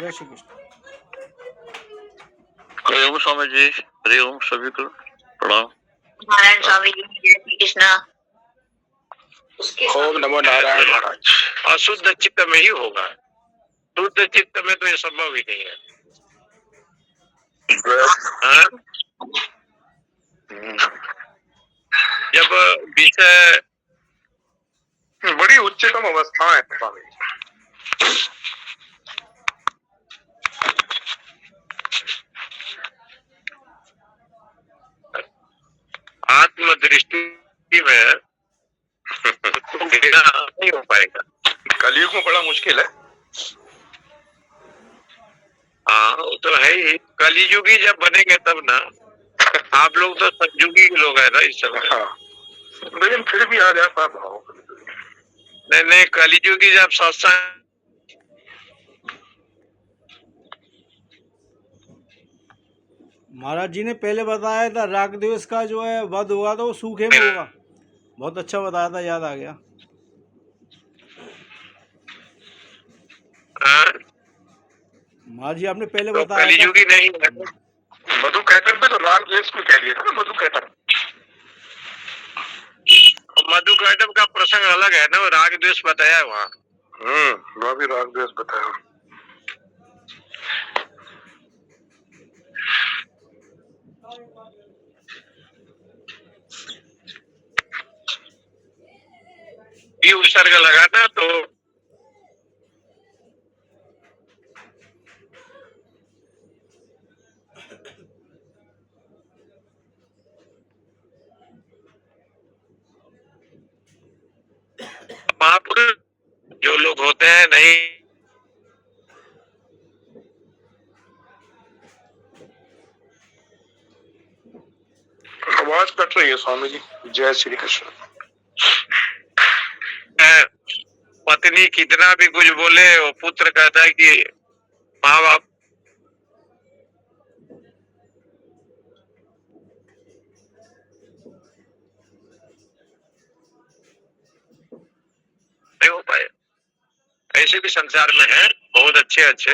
S2: जय श्री कृष्ण।
S1: हरि ओम स्वामी जी। हरि ओम। सभी को प्रणाम।
S5: नारायण स्वामी जी, जय श्री कृष्णा।
S4: ओम नमो नारायण महाराज।
S1: अशुद्ध चित्त में ही होगा, शुद्ध चित्त में तो ये संभव ही नहीं है। हाँ? जब विषय
S4: बड़ी उच्चतम अवस्था है स्वामी जी।
S1: आत्मदृष्टि में तो गिरना नहीं हो पाएगा।
S4: कलयुग में बड़ा मुश्किल है।
S1: हाँ वो तो है ही, कलियुगी जब बनेंगे तब ना। आप लोग तो सतयुगी के लोग हैं ना इस समय।
S4: हाँ, लेकिन फिर भी आ जाता है भाव।
S1: नहीं नहीं, कलियुगी जब सत्संग
S2: महाराज जी ने पहले बताया था राग द्वेष का जो है वध हुआ तो वो सूखे में होगा। बहुत अच्छा बताया था, याद आ गया।
S1: हाँ,
S2: महाराज जी आपने पहले
S1: तो
S2: बताया था।
S1: कलियुगी नहीं है।
S4: मधु कैटर पे तो राग द्वेष में कह दिया था ना, मधु कैटर।
S1: मधु कैटम का प्रसंग अलग है ना, वो राग द्वेष बताया है वहाँ।
S4: वह भी राग द्वेष बताया।
S1: ये उत्सर्ग लगा था तो महापुरुष जो लोग होते हैं नहीं,
S4: आवाज कट रही है स्वामी जी। जय श्री कृष्ण।
S1: पत्नी कितना भी कुछ बोले, वो पुत्र कहता है कि माँ बाप नहीं हो पाए। ऐसे भी संसार में है बहुत अच्छे अच्छे